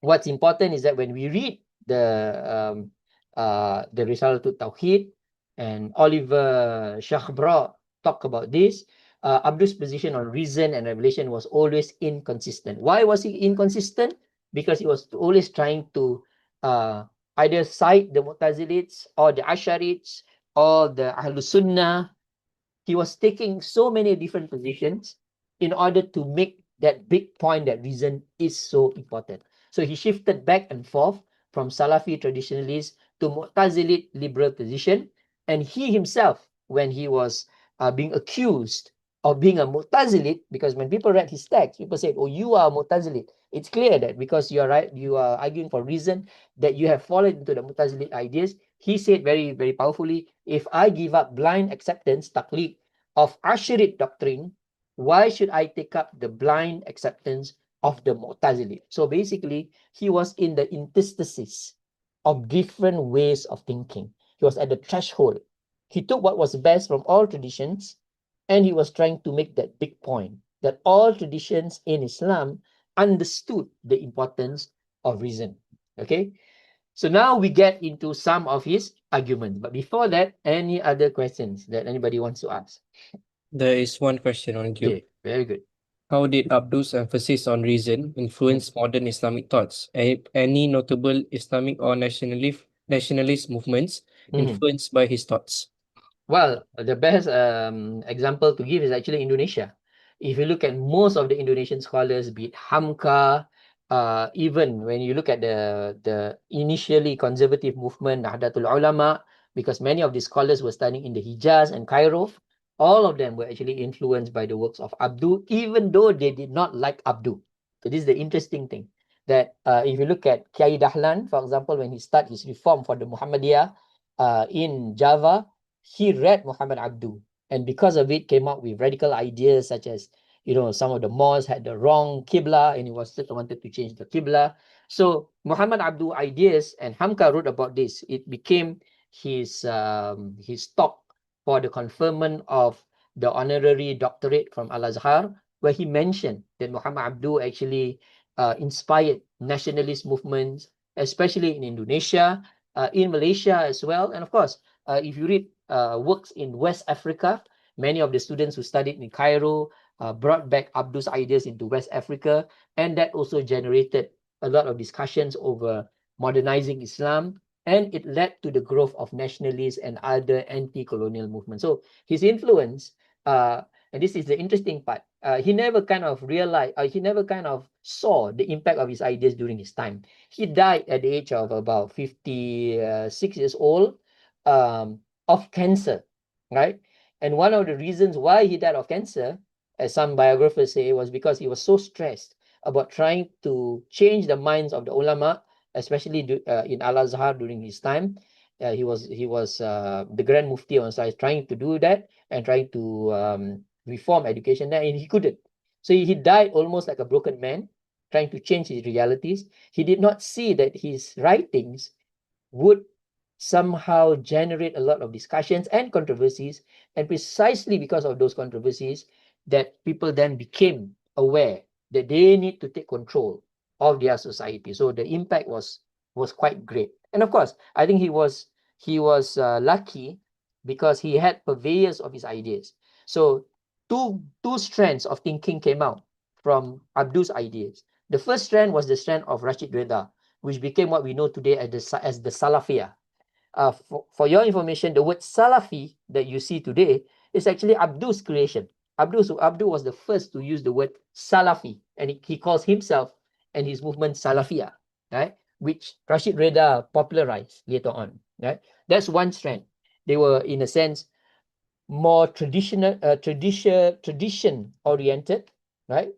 what's important is that when we read the Risalatul Tawhid, and Oliver Shahbra talk about this, Abdu's position on reason and revelation was always inconsistent. Why was he inconsistent? Because he was always trying to either cite the Mu'tazilites or the Asharites or the Ahlus Sunnah. He was taking so many different positions in order to make that big point that reason is so important. So he shifted back and forth from Salafi traditionalists to Mu'tazilite liberal position. And he himself, when he was being accused of being a Mu'tazilite, because when people read his text, people said, oh, you are a Mu'tazilite. It's clear that because you are right, you are arguing for reason, that you have fallen into the Mu'tazilite ideas. He said very, very powerfully, if I give up blind acceptance, taqlid, of Asharite doctrine, why should I take up the blind acceptance of the Mu'tazilite? So basically, he was in the interstices of different ways of thinking. He was at the threshold. He took what was best from all traditions, and he was trying to make that big point that all traditions in Islam understood the importance of reason. Okay, so now we get into some of his arguments. But before that, any other questions that anybody wants to ask? There is one question on you. Okay, very good. How did Abdu's emphasis on reason influence modern Islamic thoughts? Any notable Islamic or nationalist movements influenced by his thoughts? Well, the best example to give is actually Indonesia. If you look at most of the Indonesian scholars, be it Hamka, even when you look at the initially conservative movement, Nahdlatul Ulama, because many of these scholars were studying in the Hijaz and Cairo, all of them were actually influenced by the works of Abdu, even though they did not like Abdu. So this is the interesting thing, that if you look at Kiai Dahlan, for example, when he started his reform for the Muhammadiyah in Java, he read Muhammad Abdu, and because of it came up with radical ideas such as, you know, some of the mosques had the wrong Qibla and he wanted to change the Qibla. So Muhammad Abdu ideas, and Hamka wrote about this, it became his talk for the conferment of the honorary doctorate from Al-Azhar, where he mentioned that Muhammad Abdu actually inspired nationalist movements, especially in Indonesia, in Malaysia as well. And of course, if you read works in West Africa, many of the students who studied in Cairo brought back Abdu's ideas into West Africa, and that also generated a lot of discussions over modernizing Islam, and it led to the growth of nationalists and other anti-colonial movements. So his influence, and this is the interesting part, he never kind of realized, he never kind of saw the impact of his ideas during his time. He died at the age of about 56 years old of cancer, right? And one of the reasons why he died of cancer, as some biographers say, was because he was so stressed about trying to change the minds of the ulama, especially in Al-Azhar during his time. He was the Grand Mufti on side, trying to do that and trying to reform education there, and he couldn't. So he died almost like a broken man, trying to change his realities. He did not see that his writings would somehow generate a lot of discussions and controversies, and precisely because of those controversies that people then became aware that they need to take control of their society. So the impact was quite great. And of course, I think he was lucky because he had purveyors of his ideas. So two strands of thinking came out from Abdu's ideas. The first strand was the strand of Rashid Rida, which became what we know today as the Salafiyah. For your information, the word Salafi that you see today is actually Abdu's creation. Abdu was the first to use the word Salafi, and he calls himself and his movement Salafiyah, right? Which Rashid Rida popularized later on, right? That's one strand. They were, in a sense, more tradition oriented, right?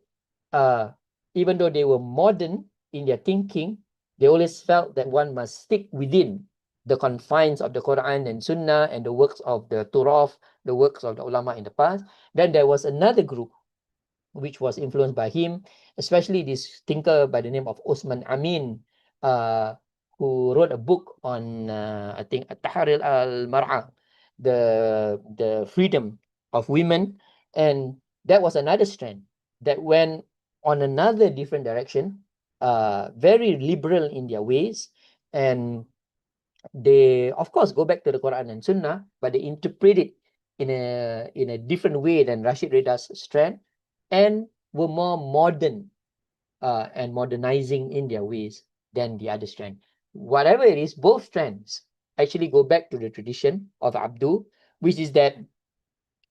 Even though they were modern in their thinking, they always felt that one must stick within the confines of the Quran and Sunnah and the works of the Prof, the works of the ulama in the past. Then there was another group which was influenced by him, especially this thinker by the name of Osman Amin, who wrote a book on, I think, Tahrir al-Mar'a, the freedom of women. And that was another strand that went on another different direction, very liberal in their ways. And they, of course, go back to the Quran and Sunnah, but they interpret it in a different way than Rashid Rida's strand, and were more modern and modernizing in their ways than the other strand. Whatever it is, both strands actually go back to the tradition of Abdu, which is that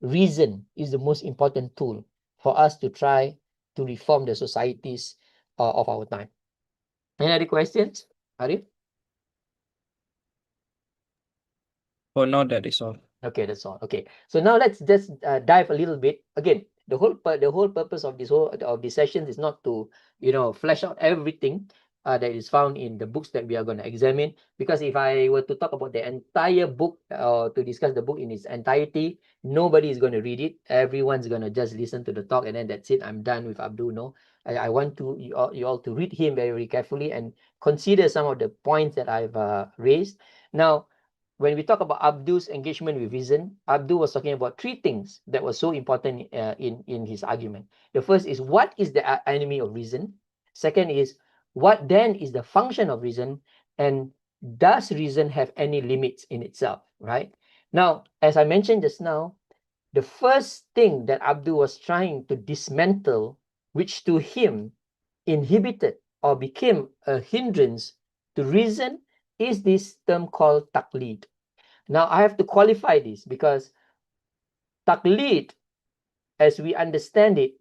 reason is the most important tool for us to try to reform the societies of our time. Any other questions, Arif? For now, that is all. Okay, that's all. Okay, so now let's just dive a little bit. Again, the whole purpose of this session is not to, you know, flesh out everything that is found in the books that we are going to examine, because if I were to talk about the entire book or to discuss the book in its entirety, nobody is going to read it. Everyone's going to just listen to the talk and then that's it. I'm done with Abdu. No, I want you all to read him very, very carefully and consider some of the points that I've raised. Now, when we talk about Abdu's engagement with reason, Abdu was talking about three things that were so important in his argument. The first is, what is the enemy of reason? Second is, what then is the function of reason? And does reason have any limits in itself, right? Now, as I mentioned just now, the first thing that Abdu was trying to dismantle, which to him inhibited or became a hindrance to reason, is this term called taqlid. Now, I have to qualify this because taqlid, as we understand it,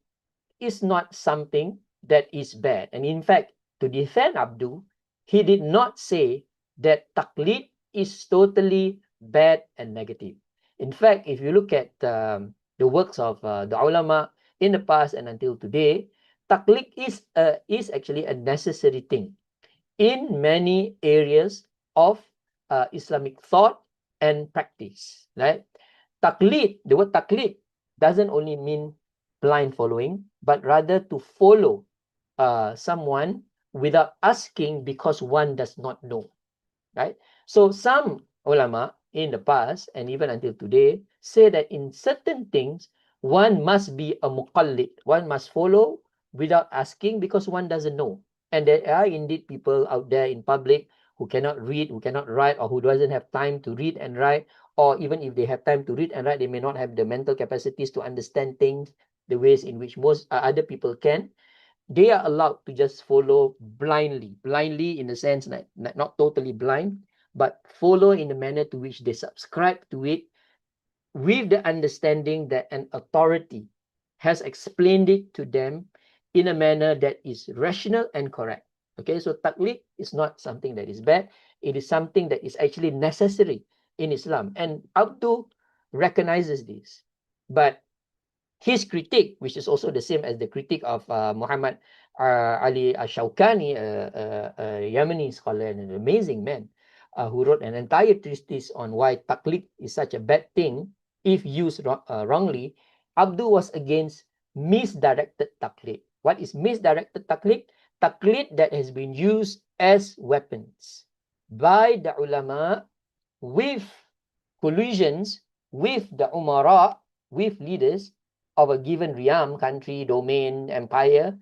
is not something that is bad. And in fact, to defend Abdu, he did not say that taqlid is totally bad and negative. In fact, if you look at the works of the ulama in the past and until today, taqlid is actually a necessary thing in many areas of Islamic thought and practice, right? Taqlid, the word taqlid doesn't only mean blind following, but rather to follow someone without asking because one does not know, right? So some ulama in the past and even until today say that in certain things one must be a muqallid, one must follow without asking because one doesn't know. And there are indeed people out there in public who cannot read, who cannot write, or who doesn't have time to read and write, or even if they have time to read and write, they may not have the mental capacities to understand things the ways in which most other people can. They are allowed to just follow blindly in the sense that not totally blind, but follow in the manner to which they subscribe to it, with the understanding that an authority has explained it to them in a manner that is rational and correct. Okay, so taqlid is not something that is bad. It is something that is actually necessary in Islam. And Abdu recognizes this. But his critique, which is also the same as the critique of Muhammad Ali Shawkani, a Yemeni scholar and an amazing man, who wrote an entire treatise on why taqlid is such a bad thing if used wrongly. Abdu was against misdirected taqlid. What is misdirected taqlid? Taqlid that has been used as weapons by the ulama with collusions with the umara, with leaders of a given realm, country, domain, empire,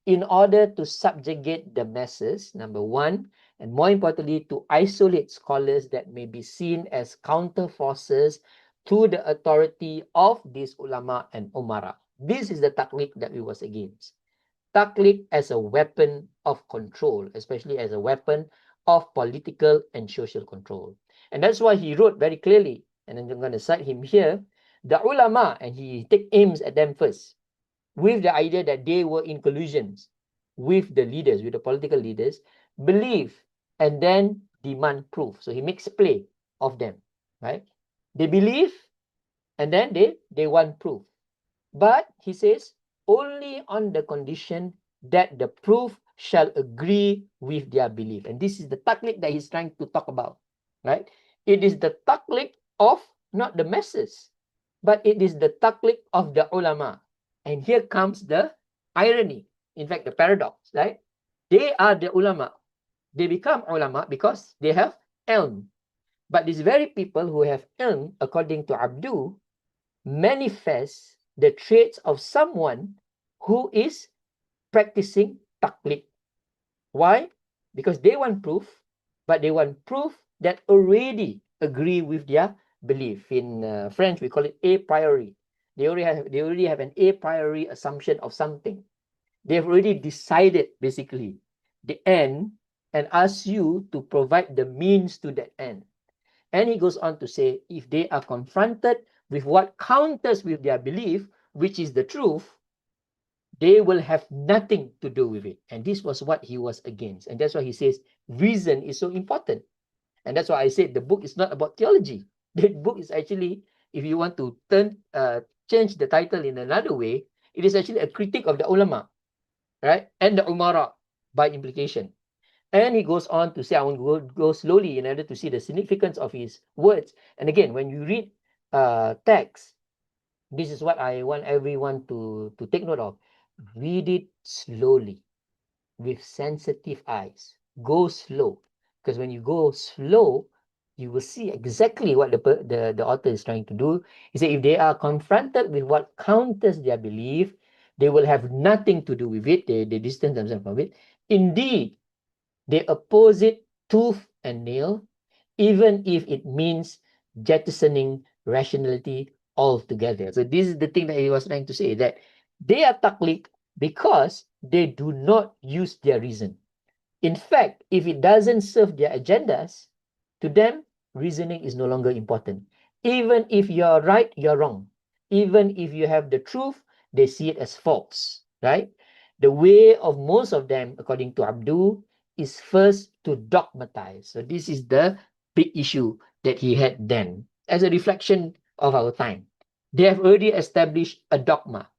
in order to subjugate the masses, number one, and more importantly, to isolate scholars that may be seen as counter forces to the authority of these ulama and umara. This is the taqlid that we was against. Taqlid as a weapon of control, especially as a weapon of political and social control. And that's why he wrote very clearly, and I'm going to cite him here, the ulama, and he take aims at them first, with the idea that they were in collusions with the leaders, with the political leaders, believe and then demand proof. So he makes play of them, right? They believe and then they want proof. But he says, only on the condition that the proof shall agree with their belief. And this is the taqlid that he's trying to talk about, right? It is the taqlid of not the masses, but it is the taqlid of the ulama. And here comes the irony, in fact, the paradox, right? They are the ulama. They become ulama because they have ilm. But these very people who have ilm, according to Abdu, manifest the traits of someone who is practicing taqlid. Why? Because they want proof, but they want proof that already agree with their belief. In French, we call it a priori. They already have an a priori assumption of something. They've already decided basically the end and ask you to provide the means to that end. And he goes on to say, if they are confronted with what counters with their belief, which is the truth, they will have nothing to do with it. And this was what he was against. And that's why he says reason is so important. And that's why I said the book is not about theology. The book is actually, if you want to change the title in another way, it is actually a critique of the ulama, right? And the umara by implication. And he goes on to say, I want to go slowly in order to see the significance of his words. And again, when you read text, this is what I want everyone to take note of. Read it slowly with sensitive eyes. Go slow. Because when you go slow, you will see exactly what the author is trying to do. He said, if they are confronted with what counters their belief, they will have nothing to do with it. They distance themselves from it. Indeed, they oppose it tooth and nail, even if it means jettisoning rationality altogether. So this is the thing that he was trying to say, that they are taqlid because they do not use their reason. In fact, if it doesn't serve their agendas, to them, reasoning is no longer important. Even if you're right, you're wrong. Even if you have the truth, they see it as false, right? The way of most of them, according to Abdu, is first to dogmatize. So this is the big issue that he had then, as a reflection of our time. They have already established a dogma.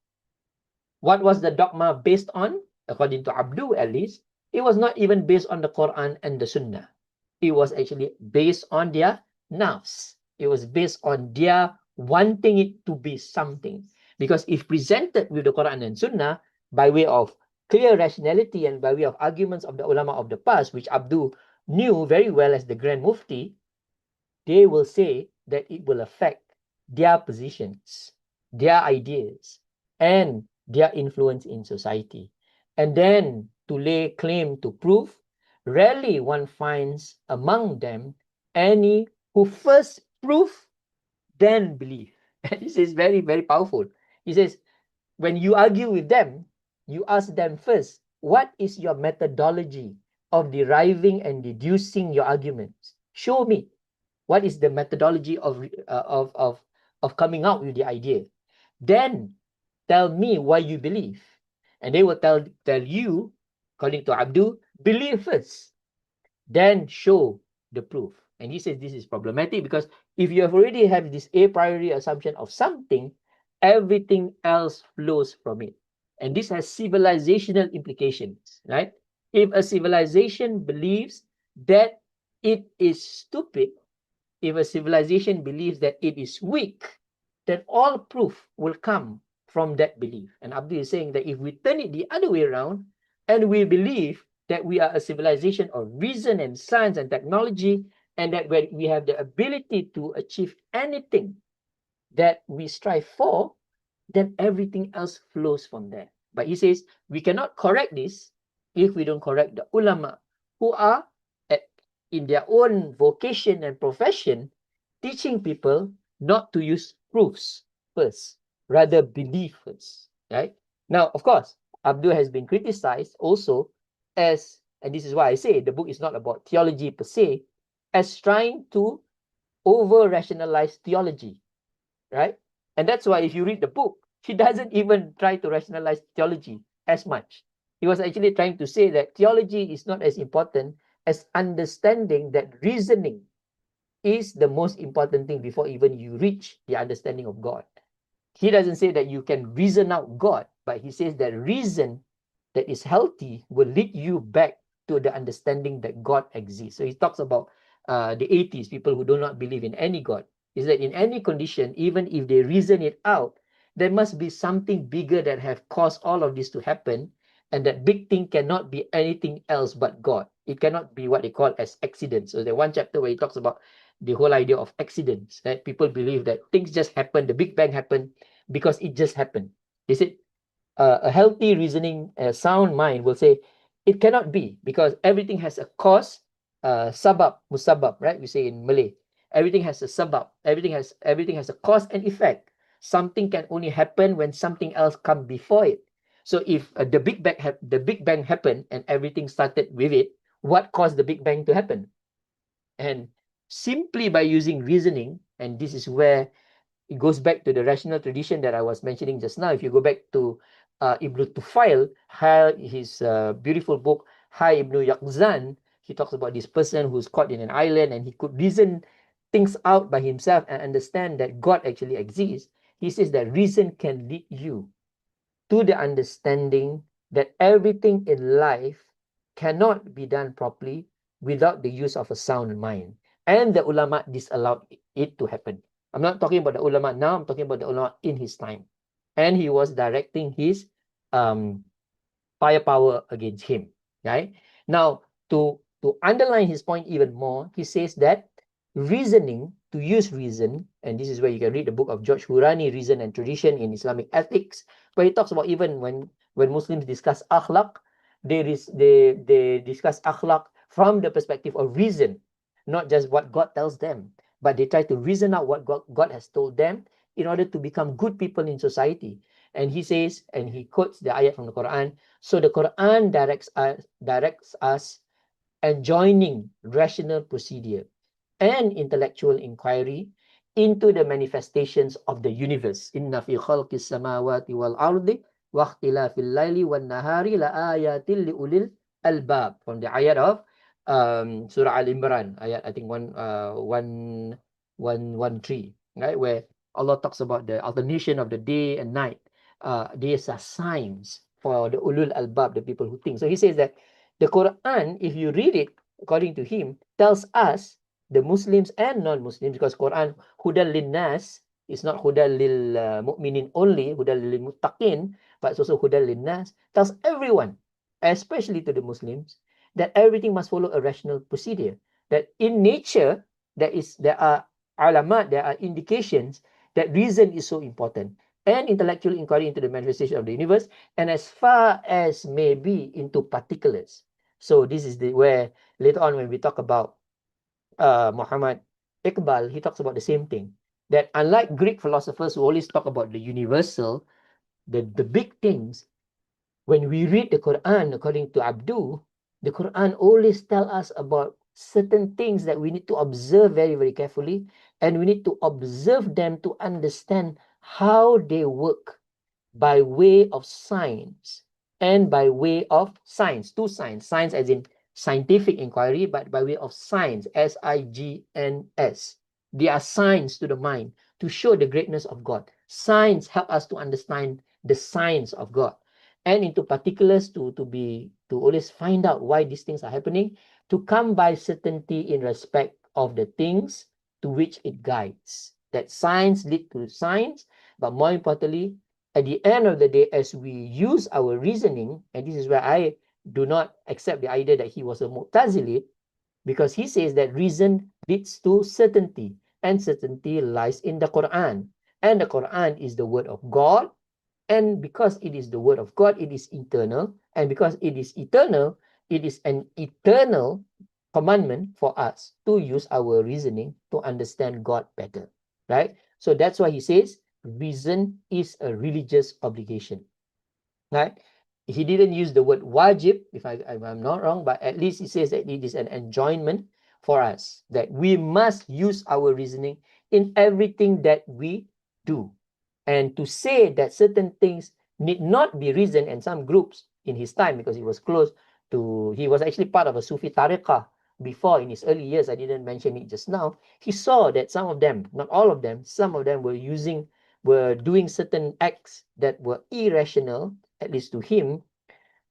What was the dogma based on? According to Abdu, at least, it was not even based on the Quran and the Sunnah. It was actually based on their nafs. It was based on their wanting it to be something. Because if presented with the Quran and Sunnah by way of clear rationality and by way of arguments of the ulama of the past, which Abdu knew very well as the Grand Mufti, they will say that it will affect their positions, their ideas, and their influence in society. And then to lay claim to proof, rarely one finds among them any who first prove, then believe. And this is very, very powerful. He says, when you argue with them, you ask them first, what is your methodology of deriving and deducing your arguments? Show me. What is the methodology of coming out with the idea? Then tell me why you believe. And they will tell you, according to Abdu, believe first, then show the proof. And he says this is problematic because if you have already have this a priori assumption of something, everything else flows from it. And this has civilizational implications, right? If a civilization believes that it is stupid, if a civilization believes that it is weak, then all proof will come from that belief. And Abdu is saying that if we turn it the other way around and we believe that we are a civilization of reason and science and technology, and that we have the ability to achieve anything that we strive for, then everything else flows from there. But he says we cannot correct this if we don't correct the ulama, who are in their own vocation and profession teaching people not to use proofs first, rather believe first, right? Now, of course, Abdul has been criticized also as, and this is why I say the book is not about theology per se, as trying to over-rationalize theology, right? And that's why if you read the book, he doesn't even try to rationalize theology as much. He was actually trying to say that theology is not as important as understanding that reasoning is the most important thing before even you reach the understanding of God. He doesn't say that you can reason out God, but he says that reason that is healthy will lead you back to the understanding that God exists. So he talks about the atheists, people who do not believe in any God, is that in any condition, even if they reason it out, there must be something bigger that have caused all of this to happen, and that big thing cannot be anything else but God. It cannot be what they call as accidents. So there's one chapter where he talks about the whole idea of accidents, that people believe that things just happen, the Big Bang happened because it just happened. They said a healthy reasoning, a sound mind will say it cannot be, because everything has a cause, sabab, musabab, right? We say in Malay, everything has a sabab, everything has a cause and effect. Something can only happen when something else come before it. So if the Big Bang happened and everything started with it, what caused the Big Bang to happen? And simply by using reasoning, and this is where it goes back to the rational tradition that I was mentioning just now. If you go back to Ibn Tufail, his beautiful book, Hai Ibn Yaqzan, he talks about this person who's caught in an island and he could reason things out by himself and understand that God actually exists. He says that reason can lead you to the understanding that everything in life cannot be done properly without the use of a sound mind. And the ulama disallowed it to happen. I'm not talking about the ulama now, I'm talking about the ulama in his time. And he was directing his firepower against him, right? Now, to underline his point even more, he says that reasoning, to use reason, and this is where you can read the book of George Hurani, Reason and Tradition in Islamic Ethics, where he talks about even when Muslims discuss akhlaq, they discuss akhlaq from the perspective of reason, not just what God tells them, but they try to reason out what God has told them in order to become good people in society. And he says, and he quotes the ayat from the Quran, so the Quran directs us enjoining rational procedure and intellectual inquiry into the manifestations of the universe. Inna fi khalqis samawati wal ardi wa ikhtilafil layli wan nahari la ayatin li ulil albab. From the ayat of Surah Al Imran, ayat I think 113, right, where Allah talks about the alternation of the day and night. These are signs for the ulul albab, the people who think. So he says that the Quran, if you read it according to him, tells us, the Muslims and non-Muslims, because Quran hudal lin nas, it's not hudal lil mu'minin only, hudal lil muttaqin, but it's also hudal lin nas, tells everyone, especially to the Muslims, that everything must follow a rational procedure. That in nature, there are alamat, there are indications that reason is so important, and intellectual inquiry into the manifestation of the universe, and as far as may be into particulars. So this is where later on when we talk about Muhammad Iqbal, he talks about the same thing. That unlike Greek philosophers who always talk about the universal, the big things, when we read the Quran, according to Abdu, the Quran always tell us about certain things that we need to observe very, very carefully, and we need to observe them to understand how they work by way of science and by way of science. Two science, science as in scientific inquiry, but by way of science, S-I-G-N-S. They are signs to the mind to show the greatness of God. Science help us to understand the science of God, and into particulars to always find out why these things are happening, to come by certainty in respect of the things to which it guides. That science lead to science, but more importantly, at the end of the day, as we use our reasoning, and this is where I do not accept the idea that he was a Mu'tazili, because he says that reason leads to certainty, and certainty lies in the Quran. And the Quran is the word of God, and because it is the word of God, it is eternal, and because it is eternal, it is an eternal commandment for us to use our reasoning to understand God better, right? So that's why he says reason is a religious obligation, right? He didn't use the word wajib, if I'm not wrong, but at least he says that it is an enjoinment for us, that we must use our reasoning in everything that we do. And to say that certain things need not be reasoned, and some groups in his time, because he was he was actually part of a Sufi tariqah before, in his early years, I didn't mention it just now, he saw that some of them, not all of them, some of them were doing certain acts that were irrational, at least to him,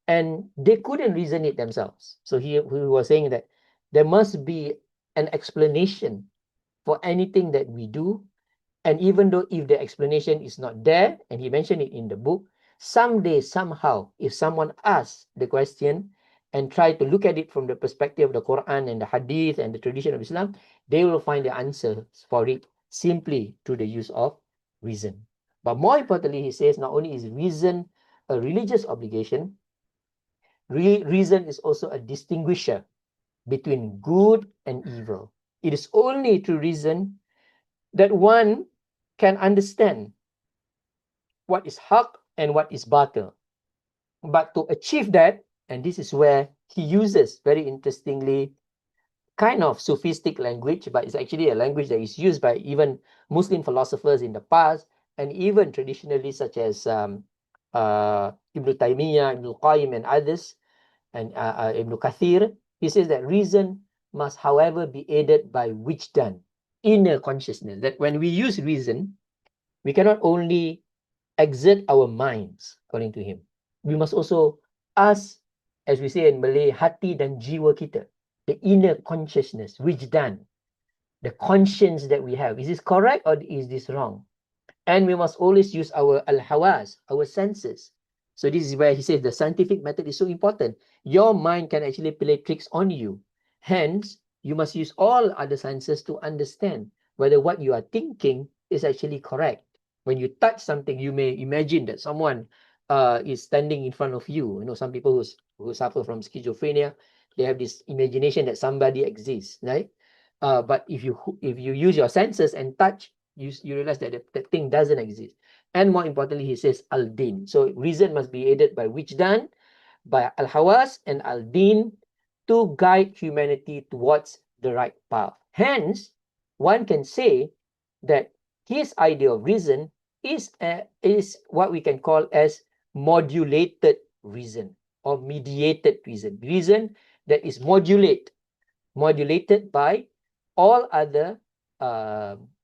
and they couldn't reason it themselves. So he was saying that there must be an explanation for anything that we do. And even though if the explanation is not there, and he mentioned it in the book, someday, somehow, if someone asks the question and try to look at it from the perspective of the Quran and the Hadith and the tradition of Islam, they will find the answer for it simply through the use of reason. But more importantly, he says not only is reason a religious obligation, reason is also a distinguisher between good and evil. It is only through reason that one can understand what is haq and what is batil. But to achieve that, and this is where he uses, very interestingly, kind of sophistic language, but it's actually a language that is used by even Muslim philosophers in the past, and even traditionally, such as Ibn Taymiyyah, Ibn Qayyim, and others, and Ibn Kathir. He says that reason must, however, be aided by wijdan, inner consciousness. That when we use reason, we cannot only exert our minds, according to him. We must also ask, as we say in Malay, hati dan jiwa kita, the inner consciousness, wijdan, the conscience that we have. Is this correct or is this wrong? And we must always use our al-hawas, our senses. So this is where he says the scientific method is so important. Your mind can actually play tricks on you. Hence, you must use all other senses to understand whether what you are thinking is actually correct. When you touch something, you may imagine that someone is standing in front of you. You know, some people who suffer from schizophrenia, they have this imagination that somebody exists, right? But if you use your senses and touch, you realize that that thing doesn't exist. And more importantly, he says al-din. So reason must be aided by wijdan, by al-hawas and al-din, to guide humanity towards the right path. Hence, one can say that his idea of reason is what we can call as modulated reason or mediated reason. Reason that is modulated by all other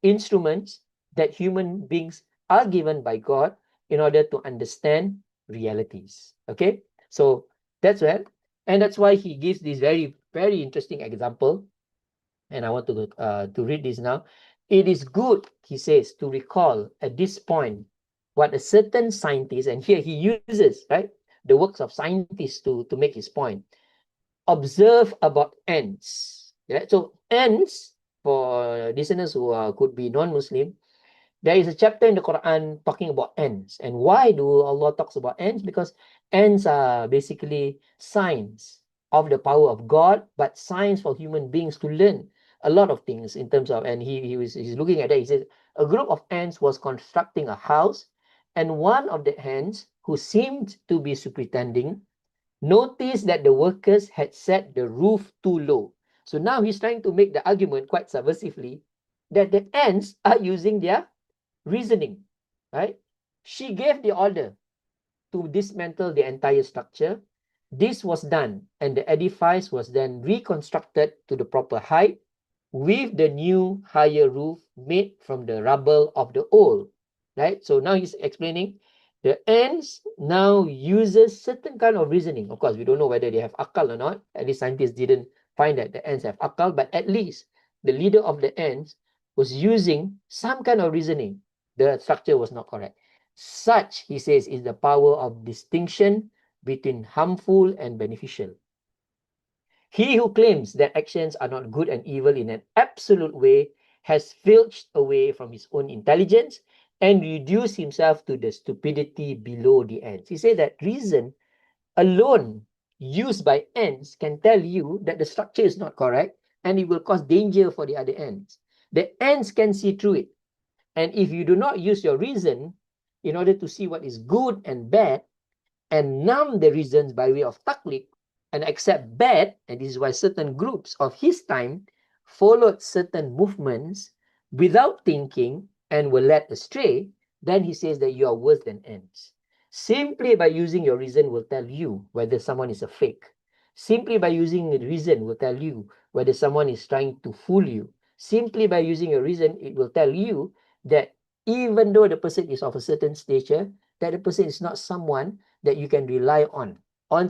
instruments, that human beings are given by God in order to understand realities. Okay, so that's where, and that's why he gives this very, very interesting example. And I want to read this now. It is good, he says, to recall at this point what a certain scientist, and here he uses, right, the works of scientists to make his point, observe about ants. Yeah? So ants, for listeners who could be non-Muslim, there is a chapter in the Quran talking about ants. And why do Allah talks about ants? Because ants are basically signs of the power of God, but signs for human beings to learn a lot of things in terms of, and he's looking at that. He says a group of ants was constructing a house, and one of the ants, who seemed to be superintending, noticed that the workers had set the roof too low. So now he's trying to make the argument quite subversively that the ants are using their reasoning, right? She gave the order to dismantle the entire structure. This was done, and the edifice was then reconstructed to the proper height with the new higher roof made from the rubble of the old, right? So now he's explaining the ants now uses certain kind of reasoning. Of course, we don't know whether they have akal or not. At least scientists didn't find that the ants have akal, but at least the leader of the ants was using some kind of reasoning. The structure was not correct. Such, he says, is the power of distinction between harmful and beneficial. He who claims that actions are not good and evil in an absolute way has filched away from his own intelligence and reduced himself to the stupidity below the ants. He said that reason alone used by ants can tell you that the structure is not correct and it will cause danger for the other ants. The ants can see through it. And if you do not use your reason in order to see what is good and bad and numb the reasons by way of taqlid and accept bad, and this is why certain groups of his time followed certain movements without thinking and were led astray, then he says that you are worse than ants. Simply by using your reason will tell you whether someone is a fake. Simply by using reason will tell you whether someone is trying to fool you. Simply by using your reason, it will tell you that even though the person is of a certain stature, that the person is not someone that you can rely on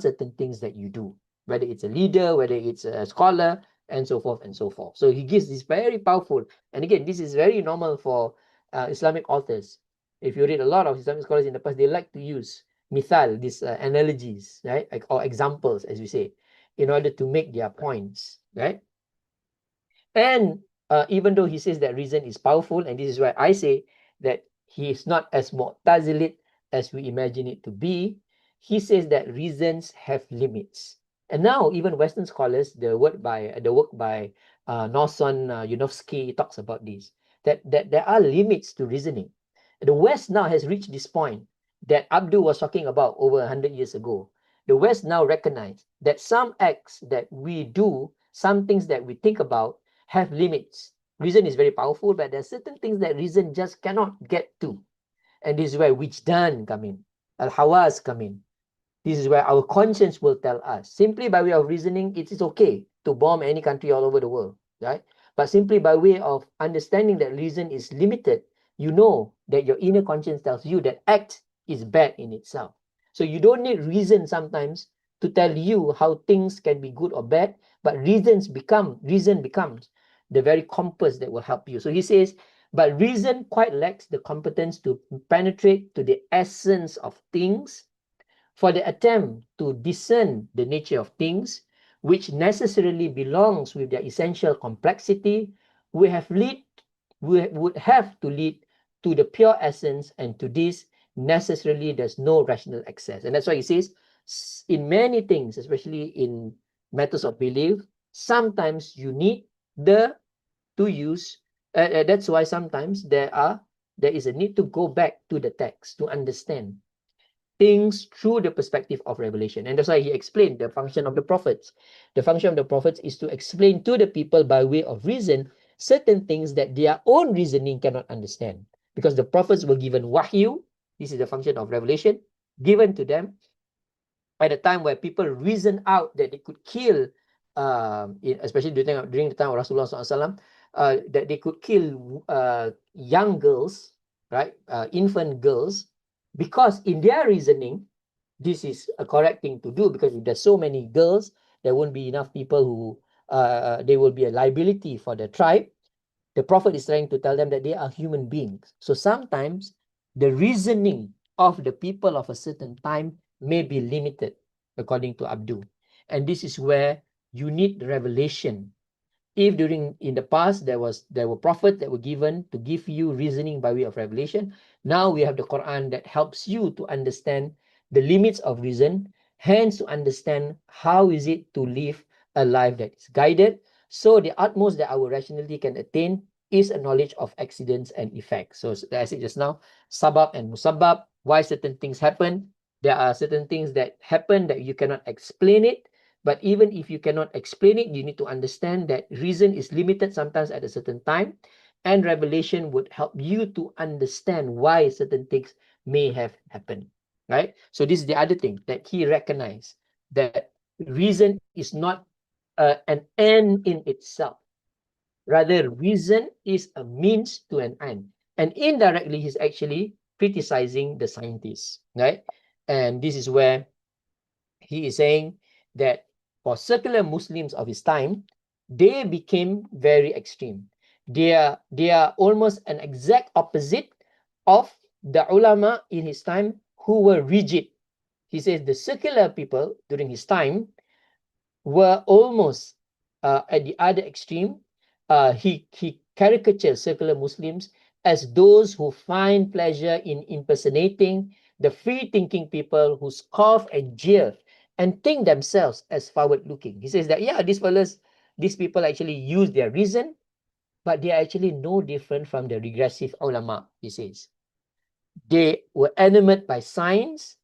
certain things that you do, whether it's a leader, whether it's a scholar, and so forth and so forth. So he gives this very powerful, and again, this is very normal for Islamic authors. If you read a lot of Islamic scholars in the past, they like to use mithal, these analogies, right, or examples, as we say, in order to make their points, right? And even though he says that reason is powerful, and this is why I say that he is not as mu'tazilit as we imagine it to be, he says that reasons have limits. And now even Western scholars, the work by Norson Yunovsky talks about this, that there are limits to reasoning. The West now has reached this point that Abdu was talking about over 100 years ago. The West now recognize that some acts that we do, some things that we think about, have limits. Reason is very powerful, but there are certain things that reason just cannot get to. And this is where wijdan come in, al-hawas come in. This is where our conscience will tell us. Simply by way of reasoning, it is okay to bomb any country all over the world, right? But simply by way of understanding that reason is limited, you know that your inner conscience tells you that act is bad in itself. So you don't need reason sometimes to tell you how things can be good or bad, but reason becomes the very compass that will help you. So he says, but reason quite lacks the competence to penetrate to the essence of things. For the attempt to discern the nature of things, which necessarily belongs with their essential complexity, would have to lead to the pure essence, and to this necessarily there's no rational access. And that's why he says, in many things, especially in matters of belief, sometimes you need to use. That's why sometimes there is a need to go back to the text to understand things through the perspective of revelation. And that's why he explained the function of the prophets. The function of the prophets is to explain to the people by way of reason certain things that their own reasoning cannot understand. Because the prophets were given wahyu, this is the function of revelation, given to them at a time where people reasoned out that they could kill, especially during the time of Rasulullah SAW, that they could kill young girls, right, infant girls, because in their reasoning, this is a correct thing to do, because if there's so many girls, there won't be enough people who they will be a liability for the tribe. The Prophet is trying to tell them that they are human beings. So sometimes the reasoning of the people of a certain time may be limited, according to Abdu. And this is where you need revelation. If in the past there were prophets that were given to give you reasoning by way of revelation, now we have the Quran that helps you to understand the limits of reason, hence to understand how is it to live a life that is guided. So the utmost that our rationality can attain is a knowledge of accidents and effects. So as I said just now, sabab and musabbab, why certain things happen. There are certain things that happen that you cannot explain it. But even if you cannot explain it, you need to understand that reason is limited sometimes at a certain time, and revelation would help you to understand why certain things may have happened, right? So this is the other thing that he recognized, that reason is not an end in itself. Rather, reason is a means to an end. And indirectly, he's actually criticizing the scientists, right? And this is where he is saying that for secular Muslims of his time, they became very extreme. They are almost an exact opposite of the ulama in his time who were rigid. He says the secular people during his time were almost at the other extreme. He caricatures secular Muslims as those who find pleasure in impersonating the free-thinking people who scoff and jeer and think themselves as forward-looking. He says that, yeah, these people actually use their reason, but they are actually no different from the regressive ulama, he says. They were animated by science,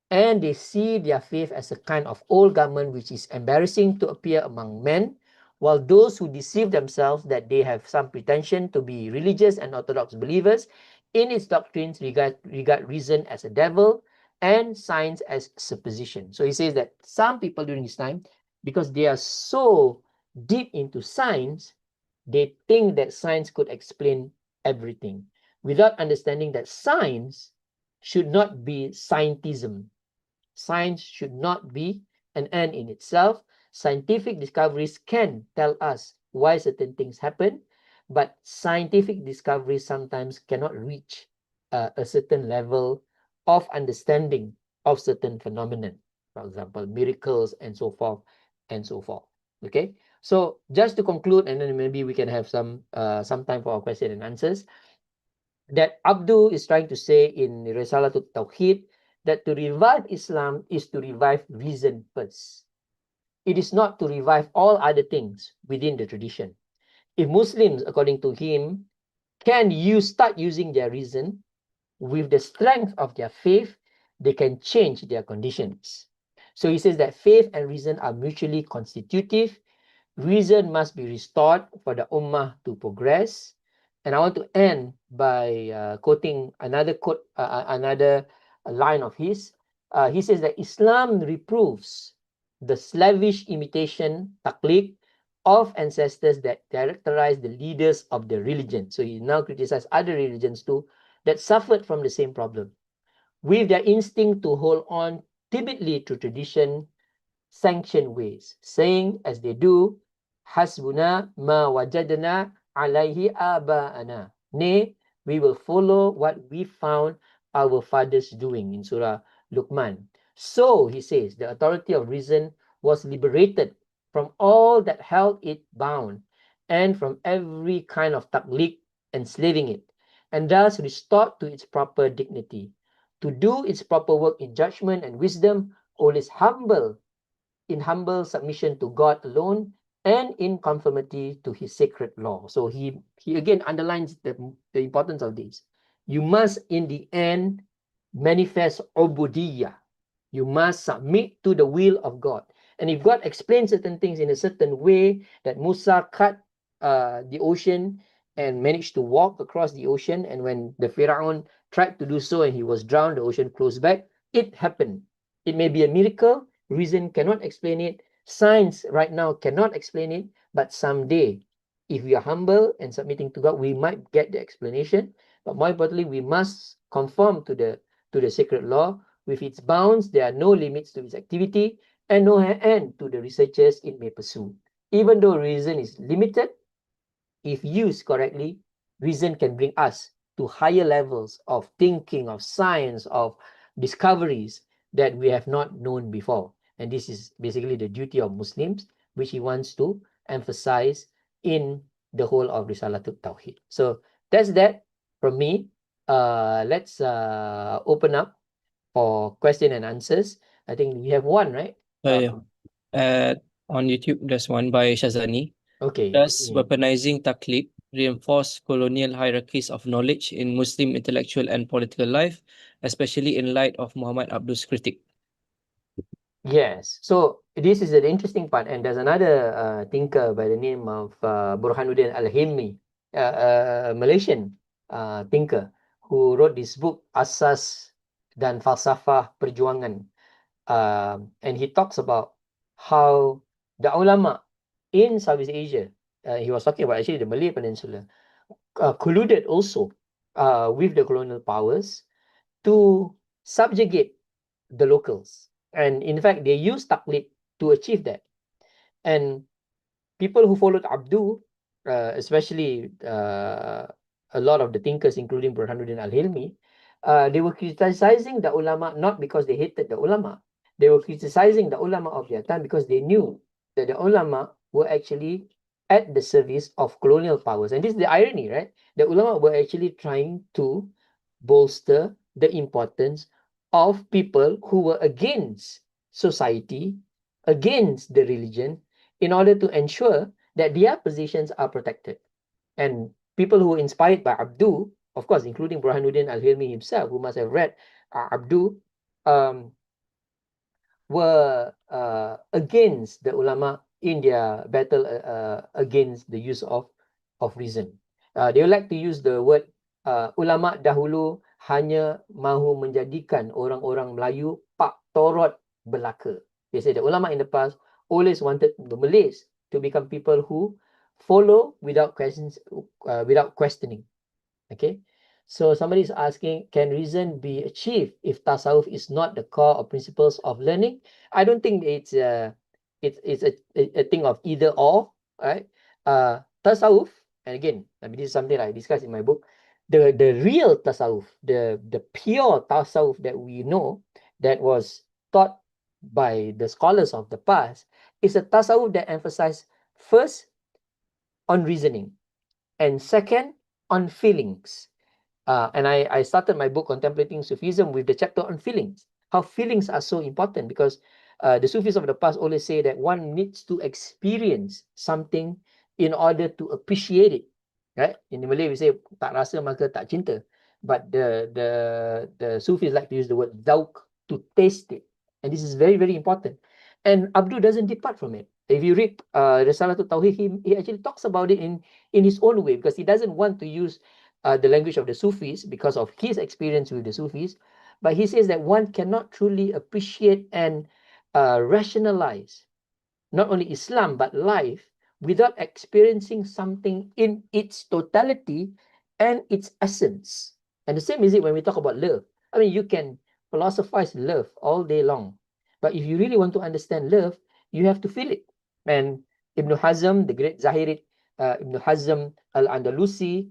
and they see their faith as a kind of old garment which is embarrassing to appear among men, while those who deceive themselves that they have some pretension to be religious and orthodox believers in its doctrines regard reason as a devil and science as supposition. So he says that some people during his time, because they are so deep into science, they think that science could explain everything, without understanding that science should not be scientism. Science should not be an end in itself. Scientific discoveries can tell us why certain things happen, but scientific discoveries sometimes cannot reach a certain level of understanding of certain phenomenon. For example, miracles and so forth and so forth. Okay, so just to conclude, and then maybe we can have some time for our question and answers, that Abdu is trying to say in Risalatul Tawhid that to revive Islam is to revive reason first. It is not to revive all other things within the tradition. If Muslims, according to him, can start using their reason with the strength of their faith, they can change their conditions. So he says that faith and reason are mutually constitutive. Reason must be restored for the ummah to progress. And I want to end by quoting another line of his. He says that Islam reproves the slavish imitation, taqlid, of ancestors that characterize the leaders of the religion. So he now criticizes other religions too that suffered from the same problem. With their instinct to hold on timidly to tradition, sanctioned ways, saying as they do, Hasbuna ma wajadna alayhi aba'ana. Nay, we will follow what we found our fathers doing, in Surah Luqman. So, he says, the authority of reason was liberated from all that held it bound, and from every kind of taqlid enslaving it, and thus restored to its proper dignity. To do its proper work in judgment and wisdom, always in humble submission to God alone, and in conformity to his sacred law. So he again underlines the importance of this. You must in the end manifest ubudiyah. You must submit to the will of God. And if God explains certain things in a certain way, that Musa cut the ocean and managed to walk across the ocean, and when the Pharaoh tried to do so and he was drowned, the ocean closed back, it happened. It may be a miracle. Reason cannot explain it. Science right now cannot explain it. But someday, if we are humble and submitting to God, we might get the explanation. But more importantly, we must conform to the sacred law. With its bounds, there are no limits to its activity and no end to the researches it may pursue. Even though reason is limited, if used correctly, reason can bring us to higher levels of thinking, of science, of discoveries that we have not known before. And this is basically the duty of Muslims, which he wants to emphasize in the whole of Risalatul Tawheed. So that's that from me. Let's open up for question and answers. I think we have one, right? Yeah. On YouTube, there's one by Shazani. Okay. Does weaponizing taqlid reinforce colonial hierarchies of knowledge in Muslim intellectual and political life, especially in light of Muhammad Abdu's critique? Yes. So this is an interesting part, and there's another thinker by the name of Burhanuddin Al-Hilmi, a Malaysian thinker who wrote this book Asas dan Falsafah Perjuangan, and he talks about how the ulama in Southeast Asia, he was talking about actually the Malay Peninsula, colluded also with the colonial powers to subjugate the locals. And in fact, they used taqlid to achieve that. And people who followed Abdu, especially a lot of the thinkers, including Burhanuddin Al-Hilmi, they were criticizing the ulama not because they hated the ulama. They were criticizing the ulama of their time because they knew that the ulama were actually at the service of colonial powers. And this is the irony, right? The ulama were actually trying to bolster the importance of people who were against society, against the religion, in order to ensure that their positions are protected. And people who were inspired by Abdu, of course, including Burhanuddin Al-Hilmi himself, who must have read Abdu, were against the ulama in their battle against the use of reason. They would like to use the word ulama dahulu hanya mahu menjadikan orang-orang Melayu pak torot belaka. They say the ulama in the past always wanted the Malays to become people who follow without questions, without questioning. Okay, so somebody is asking, can reason be achieved if tasawuf is not the core or principles of learning? I don't think it's a thing of either or, right? Tasawuf, and again, I mean, this is something I discussed in my book. The real tasawuf, the pure tasawuf that we know, that was taught by the scholars of the past, is a tasawuf that emphasizes first on reasoning and second on feelings. And I started my book Contemplating Sufism with the chapter on feelings, how feelings are so important, because the Sufis of the past always say that one needs to experience something in order to appreciate it, right? In Malay we say tak rasa maka tak cinta, but the Sufis like to use the word zauk, to taste it, and this is very, very important. And Abdu doesn't depart from it. If you read Risalatul Tawheed, he actually talks about it in his own way, because he doesn't want to use the language of the Sufis because of his experience with the Sufis. But he says that one cannot truly appreciate and rationalize not only Islam but life without experiencing something in its totality and its essence. And the same is it when we talk about love. I mean, you can philosophize love all day long, but if you really want to understand love, you have to feel it. And Ibn Hazm, the great Zahiri, Ibn Hazm al-Andalusi,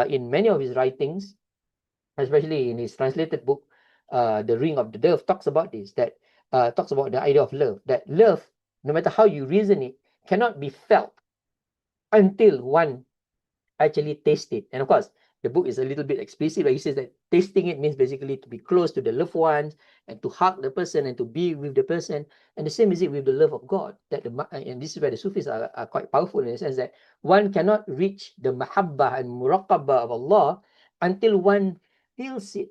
in many of his writings, especially in his translated book, The Ring of the Dove, talks about this, that talks about the idea of love, that love, no matter how you reason it, cannot be felt until one actually tastes it. And of course, the book is a little bit explicit, but he says that tasting it means basically to be close to the loved ones and to hug the person and to be with the person. And the same is it with the love of God. And this is where the Sufis are quite powerful, in the sense that one cannot reach the mahabbah and muraqabah of Allah until one feels it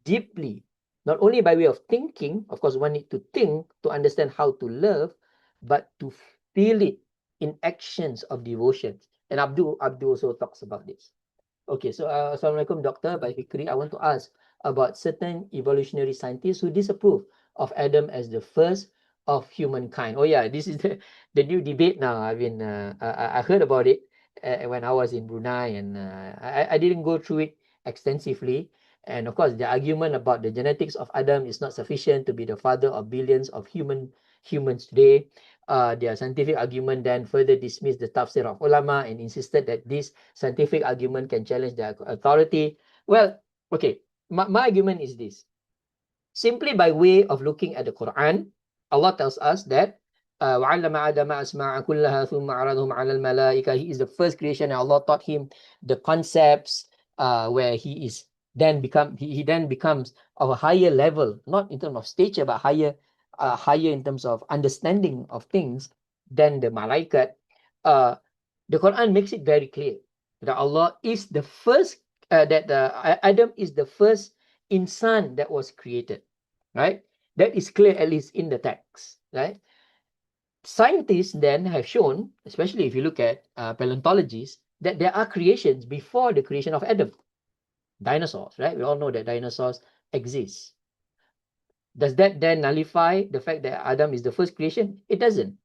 deeply, not only by way of thinking. Of course, one need to think to understand how to love, but to feel it in actions of devotion. And Abdu also talks about this. Okay, so Assalamualaikum, Doctor. By Fikri, I want to ask about certain evolutionary scientists who disapprove of Adam as the first of humankind. Oh yeah, this is the new debate now. I mean, I heard about it. when I was in Brunei, and I didn't go through it extensively. And of course, the argument about the genetics of Adam is not sufficient to be the father of billions of humans today. Their scientific argument then further dismissed the tafsir of ulama and insisted that this scientific argument can challenge their authority. Well, okay, my argument is this. Simply by way of looking at the Quran, Allah tells us that وَعَلَّمَ آدَمَ أَسْمَاءَ كُلَّهَا ثُمَّ عَرَضَهُمْ عَلَى الْمَلَائِكَةِ. He is the first creation, and Allah taught him the concepts where he then becomes of a higher level, not in terms of stature, but higher in terms of understanding of things than the malaikat. The Quran makes it very clear that Allah is the first, that Adam is the first insan that was created, right? That is clear, at least in the text, right? Scientists then have shown, especially if you look at paleontologists, that there are creations before the creation of Adam. Dinosaurs, right? We all know that dinosaurs exist. Does that then nullify the fact that Adam is the first creation? It doesn't.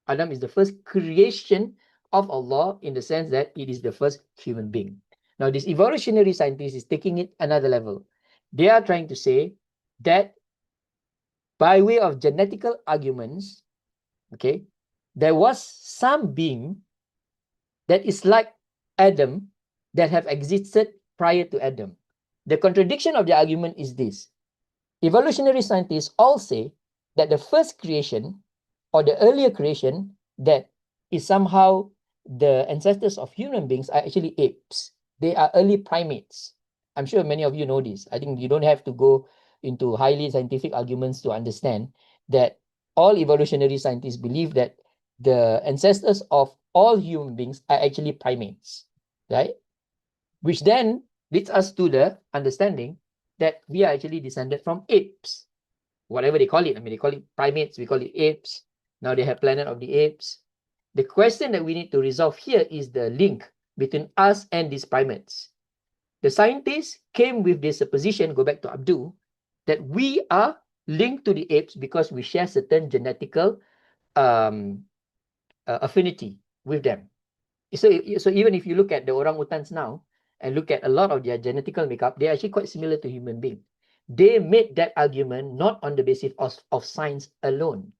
Adam is the first creation of Allah in the sense that it is the first human being. Now, this evolutionary scientist is taking it another level. They are trying to say that by way of genetical arguments, okay, there was some being that is like Adam that have existed prior to Adam. The contradiction of the argument is this. Evolutionary scientists all say that the first creation or the earlier creation that is somehow the ancestors of human beings are actually apes. They are early primates. I'm sure many of you know this. I think you don't have to go into highly scientific arguments to understand that all evolutionary scientists believe that the ancestors of all human beings are actually primates, right? Which then leads us to the understanding that we are actually descended from apes, whatever they call it. I mean, they call it primates, we call it apes. Now they have Planet of the Apes. The question that we need to resolve here is the link between us and these primates. The scientists came with this supposition, go back to Abdu, that we are linked to the apes because we share certain genetical affinity with them. So even if you look at the orangutans now and look at a lot of their genetical makeup, they're actually quite similar to human beings. They made that argument not on the basis of science alone.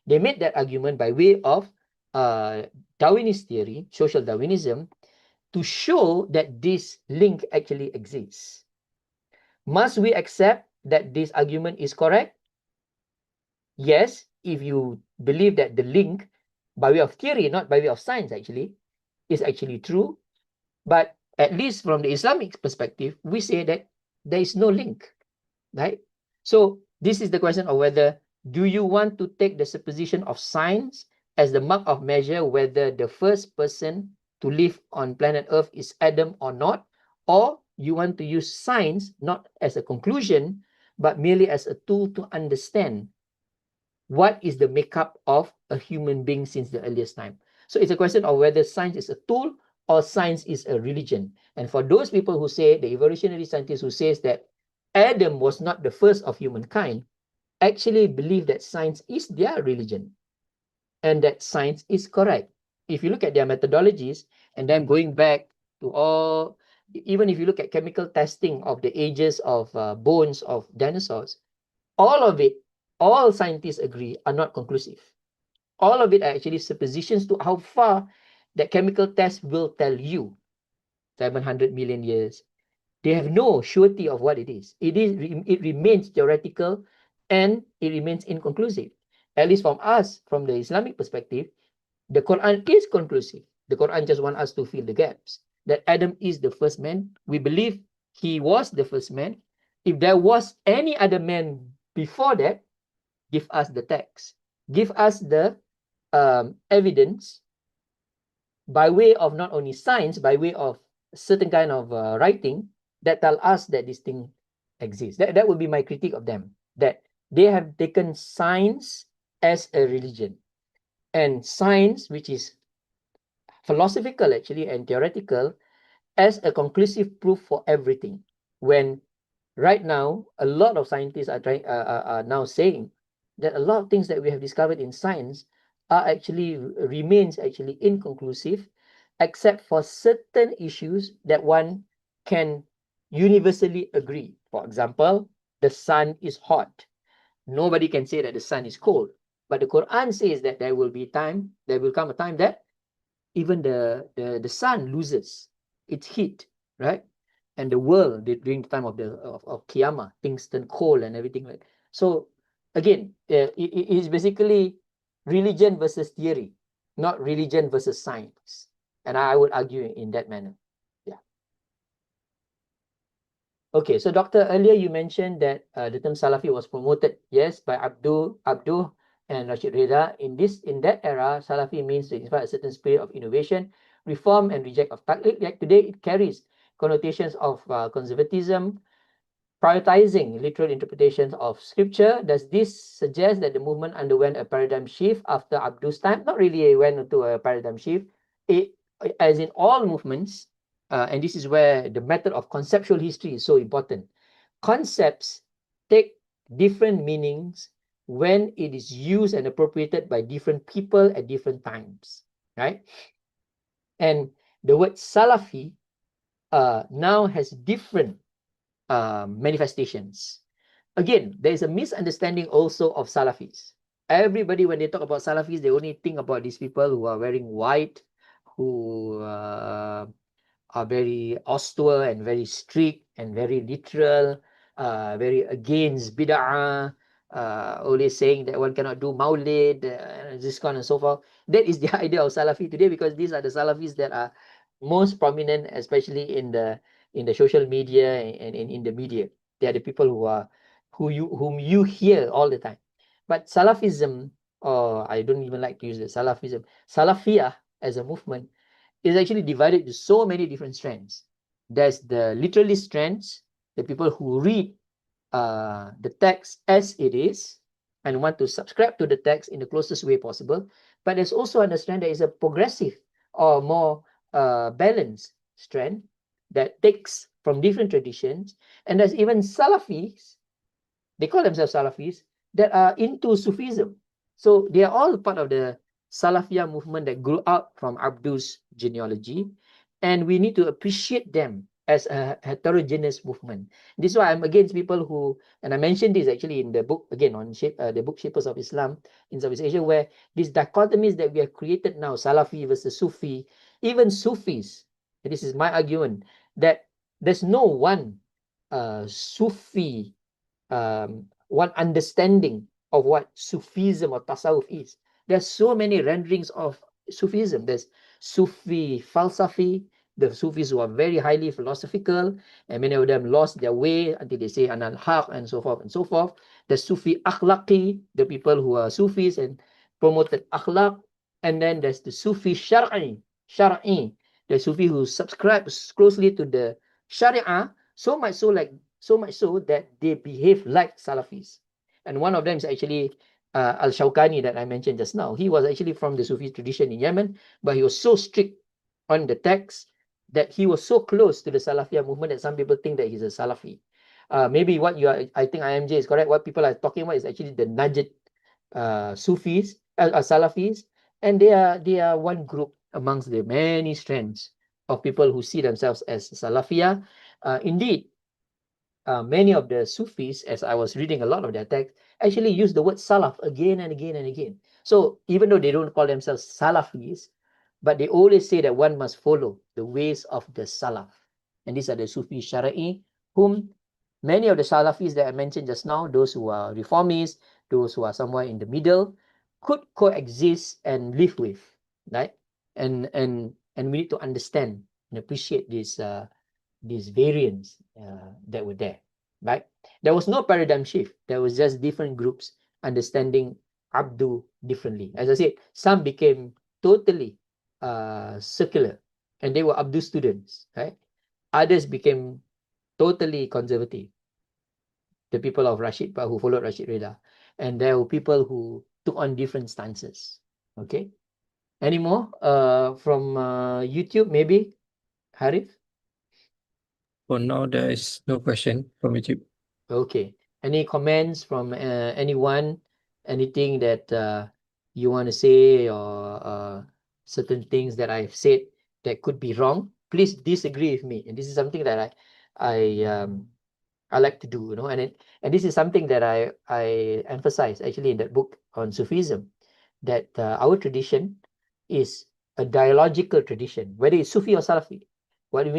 They made that argument by way of Darwinist theory, social Darwinism, to show that this link actually exists. Must we accept that this argument is correct? Yes, if you believe that the link, by way of theory, not by way of science actually, is actually true. But at least from the Islamic perspective, we say that there is no link, right? So this is the question of whether, do you want to take the supposition of science as the mark of measure whether the first person to live on planet Earth is Adam or not, or you want to use science not as a conclusion, but merely as a tool to understand what is the makeup of a human being since the earliest time. So it's a question of whether science is a tool or science is a religion. And for those people who say, the evolutionary scientists who says that Adam was not the first of humankind, actually believe that science is their religion and that science is correct. If you look at their methodologies, and then going back to all, even if you look at chemical testing of the ages of bones of dinosaurs, all of it, all scientists agree, are not conclusive. All of it are actually suppositions to how far that chemical test will tell you. 700 million years. They have no surety of what it is. It remains theoretical and it remains inconclusive. At least from us, from the Islamic perspective, the Quran is conclusive. The Quran just wants us to fill the gaps. That Adam is the first man. We believe he was the first man. If there was any other man before that, give us the text. Give us the evidence by way of not only science, by way of certain kind of writing that tell us that this thing exists. That would be my critique of them, that they have taken science as a religion, and science, which is philosophical actually and theoretical, as a conclusive proof for everything. When right now a lot of scientists are now saying that a lot of things that we have discovered in science are actually remains actually inconclusive, except for certain issues that one can universally agree. For example, the sun is hot. Nobody can say that the sun is cold. But the Quran says that there will come a time that even the sun loses its heat, right? And the world during the time of Qiyamah, things turn cold and everything like. So again, it is basically religion versus theory, not religion versus science. And I would argue in that manner. Yeah. Okay, so Doctor, earlier you mentioned that the term Salafi was promoted, yes, by Abdu and Rashid Reza. In that era, Salafi means to inspire a certain spirit of innovation, reform, and reject of taqlid. Yet today, it carries connotations of conservatism, prioritizing literal interpretations of scripture. Does this suggest that the movement underwent a paradigm shift after Abdu's time? Not really. It went into a paradigm shift. As in all movements, and this is where the method of conceptual history is so important. Concepts take different meanings when it is used and appropriated by different people at different times, right? And the word Salafi now has different manifestations. Again, there is a misunderstanding also of Salafis. Everybody, when they talk about Salafis, they only think about these people who are wearing white, who are very austere and very strict and very literal, very against bid'ah, always saying that one cannot do maulid, this kind and so forth. That is the idea of Salafi today, because these are the Salafis that are most prominent, especially in the social media and in the media. They are the people whom you hear all the time. But Salafism, or I don't even like to use the Salafism, Salafiyah as a movement is actually divided into so many different strands. There's the literalist strands, the people who read the text as it is and want to subscribe to the text in the closest way possible. But there's also a strand that is a progressive or more balanced strand that takes from different traditions. And there's even Salafis, they call themselves Salafis, that are into Sufism. So they are all part of the Salafiyah movement that grew out from Abdu's genealogy, and we need to appreciate them as a heterogeneous movement. This is why I'm against people who, and I mentioned this actually in the book, again, on the book Shapers of Islam in Southeast Asia, where these dichotomies that we have created now, Salafi versus Sufi, even Sufis, and this is my argument, that there's no one Sufi, one understanding of what Sufism or Tasawwuf is. There's so many renderings of Sufism. There's Sufi falsafi, the Sufis who are very highly philosophical, and many of them lost their way until they say Anal Haq and so forth and so forth. The Sufi akhlaqi, the people who are Sufis and promoted akhlaq. And then there's the Sufi shar'i, the Sufi who subscribes closely to the Sharia, so much so that they behave like Salafis. And one of them is actually Al-Shawkani that I mentioned just now. He was actually from the Sufi tradition in Yemen, but he was so strict on the text that he was so close to the Salafiyah movement that some people think that he's a Salafi. Maybe what you are, I think IMJ is correct. What people are talking about is actually the Najd Sufis, Salafis, and they are one group amongst the many strands of people who see themselves as Salafiyah. Indeed, many of the Sufis, as I was reading a lot of their texts, actually use the word Salaf again and again and again. So even though they don't call themselves Salafis, but they always say that one must follow the ways of the Salaf. And these are the Sufi Shara'i, whom many of the Salafis that I mentioned just now, those who are reformists, those who are somewhere in the middle, could coexist and live with, right? And we need to understand and appreciate these variants that were there, right? There was no paradigm shift. There was just different groups understanding Abdu differently. As I said, some became totally secular, and they were Abdu students, right? Others became totally conservative, the people of Rashid, who followed Rashid Reda. And there were people who took on different stances, okay? Any more from YouTube, maybe, Harif? For now, there is no question from YouTube. Okay. Any comments from anyone? Anything that you want to say, or certain things that I've said that could be wrong, please disagree with me. And this is something that I like to do, and this is something that I emphasize actually in that book on Sufism, that our tradition is a dialogical tradition, whether it's Sufi or Salafi. What do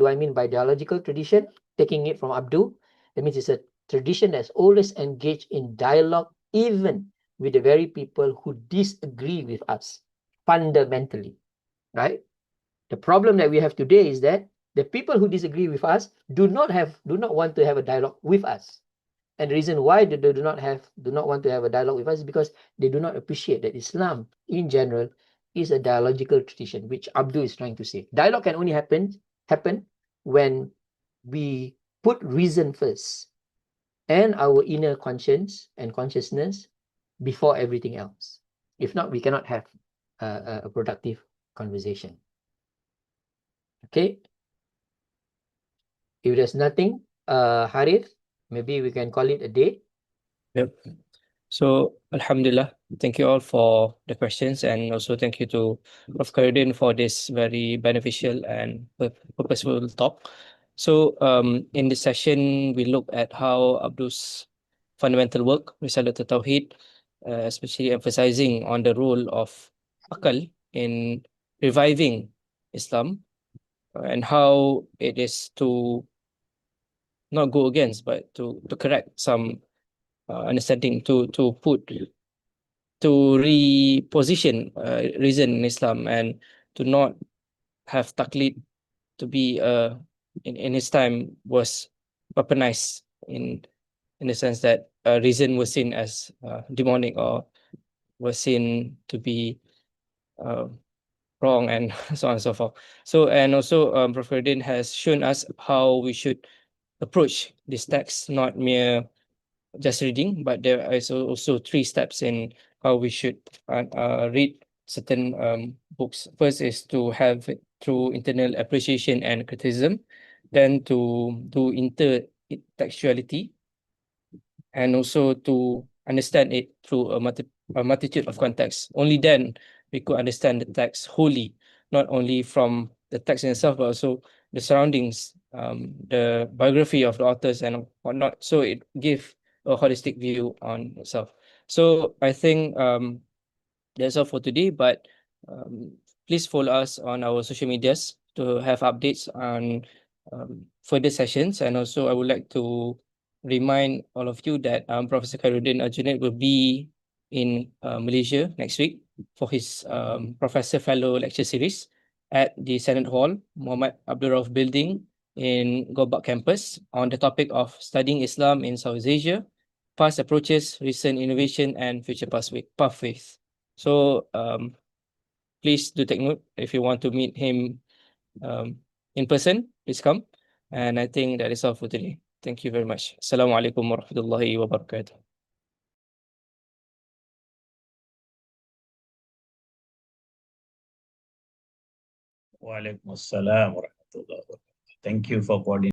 I mean by dialogical tradition? Taking it from Abdu, that means it's a tradition that's always engaged in dialogue, even with the very people who disagree with us fundamentally, right? The problem that we have today is that the people who disagree with us do not want to have a dialogue with us. And the reason why they do not want to have a dialogue with us is because they do not appreciate that Islam in general is a dialogical tradition, which Abdu is trying to say. Dialogue can only happen when we put reason first and our inner conscience and consciousness before everything else. If not, we cannot have a productive conversation. Okay. If there's nothing, Harith, maybe we can call it a day. Yep. So, Alhamdulillah, thank you all for the questions, and also thank you to Prof. Khairudin for this very beneficial and purposeful talk. So, in this session, we look at how Abdu's fundamental work, Risalat Tauhid, especially emphasizing on the role of akal in reviving Islam, and how it is to not go against, but to correct some understanding, to reposition reason in Islam, and to not have taqlid to be in his time was weaponized in the sense that reason was seen as demonic, or was seen to be wrong, and so on and so forth. So, and also Prof. Khairudin has shown us how we should approach this text, not mere just reading, but there is also 3 steps in how we should read certain books. First is to have it through internal appreciation and criticism, then to do intertextuality, and also to understand it through a multitude of contexts. Only then we could understand the text wholly, not only from the text in itself, but also the surroundings, the biography of the authors and whatnot. So it gives a holistic view on itself. So I think that's all for today, but please follow us on our social medias to have updates on further sessions. And also I would like to remind all of you that Professor Khairudin Aljuneid will be in Malaysia next week for his Professor Fellow Lecture Series at the Senate Hall, Muhammad Abdul Building in Gobak campus, on the topic of studying Islam in South Asia, past approaches, recent innovation, and future pathways. So please do take note. If you want to meet him in person, please come. And I think that is all for today. Thank you very much. Assalamualaikum warahmatullahi wabarakatuh. Waalaikumsalam warahmatullahi wabarakatuh. Thank you for coordinating.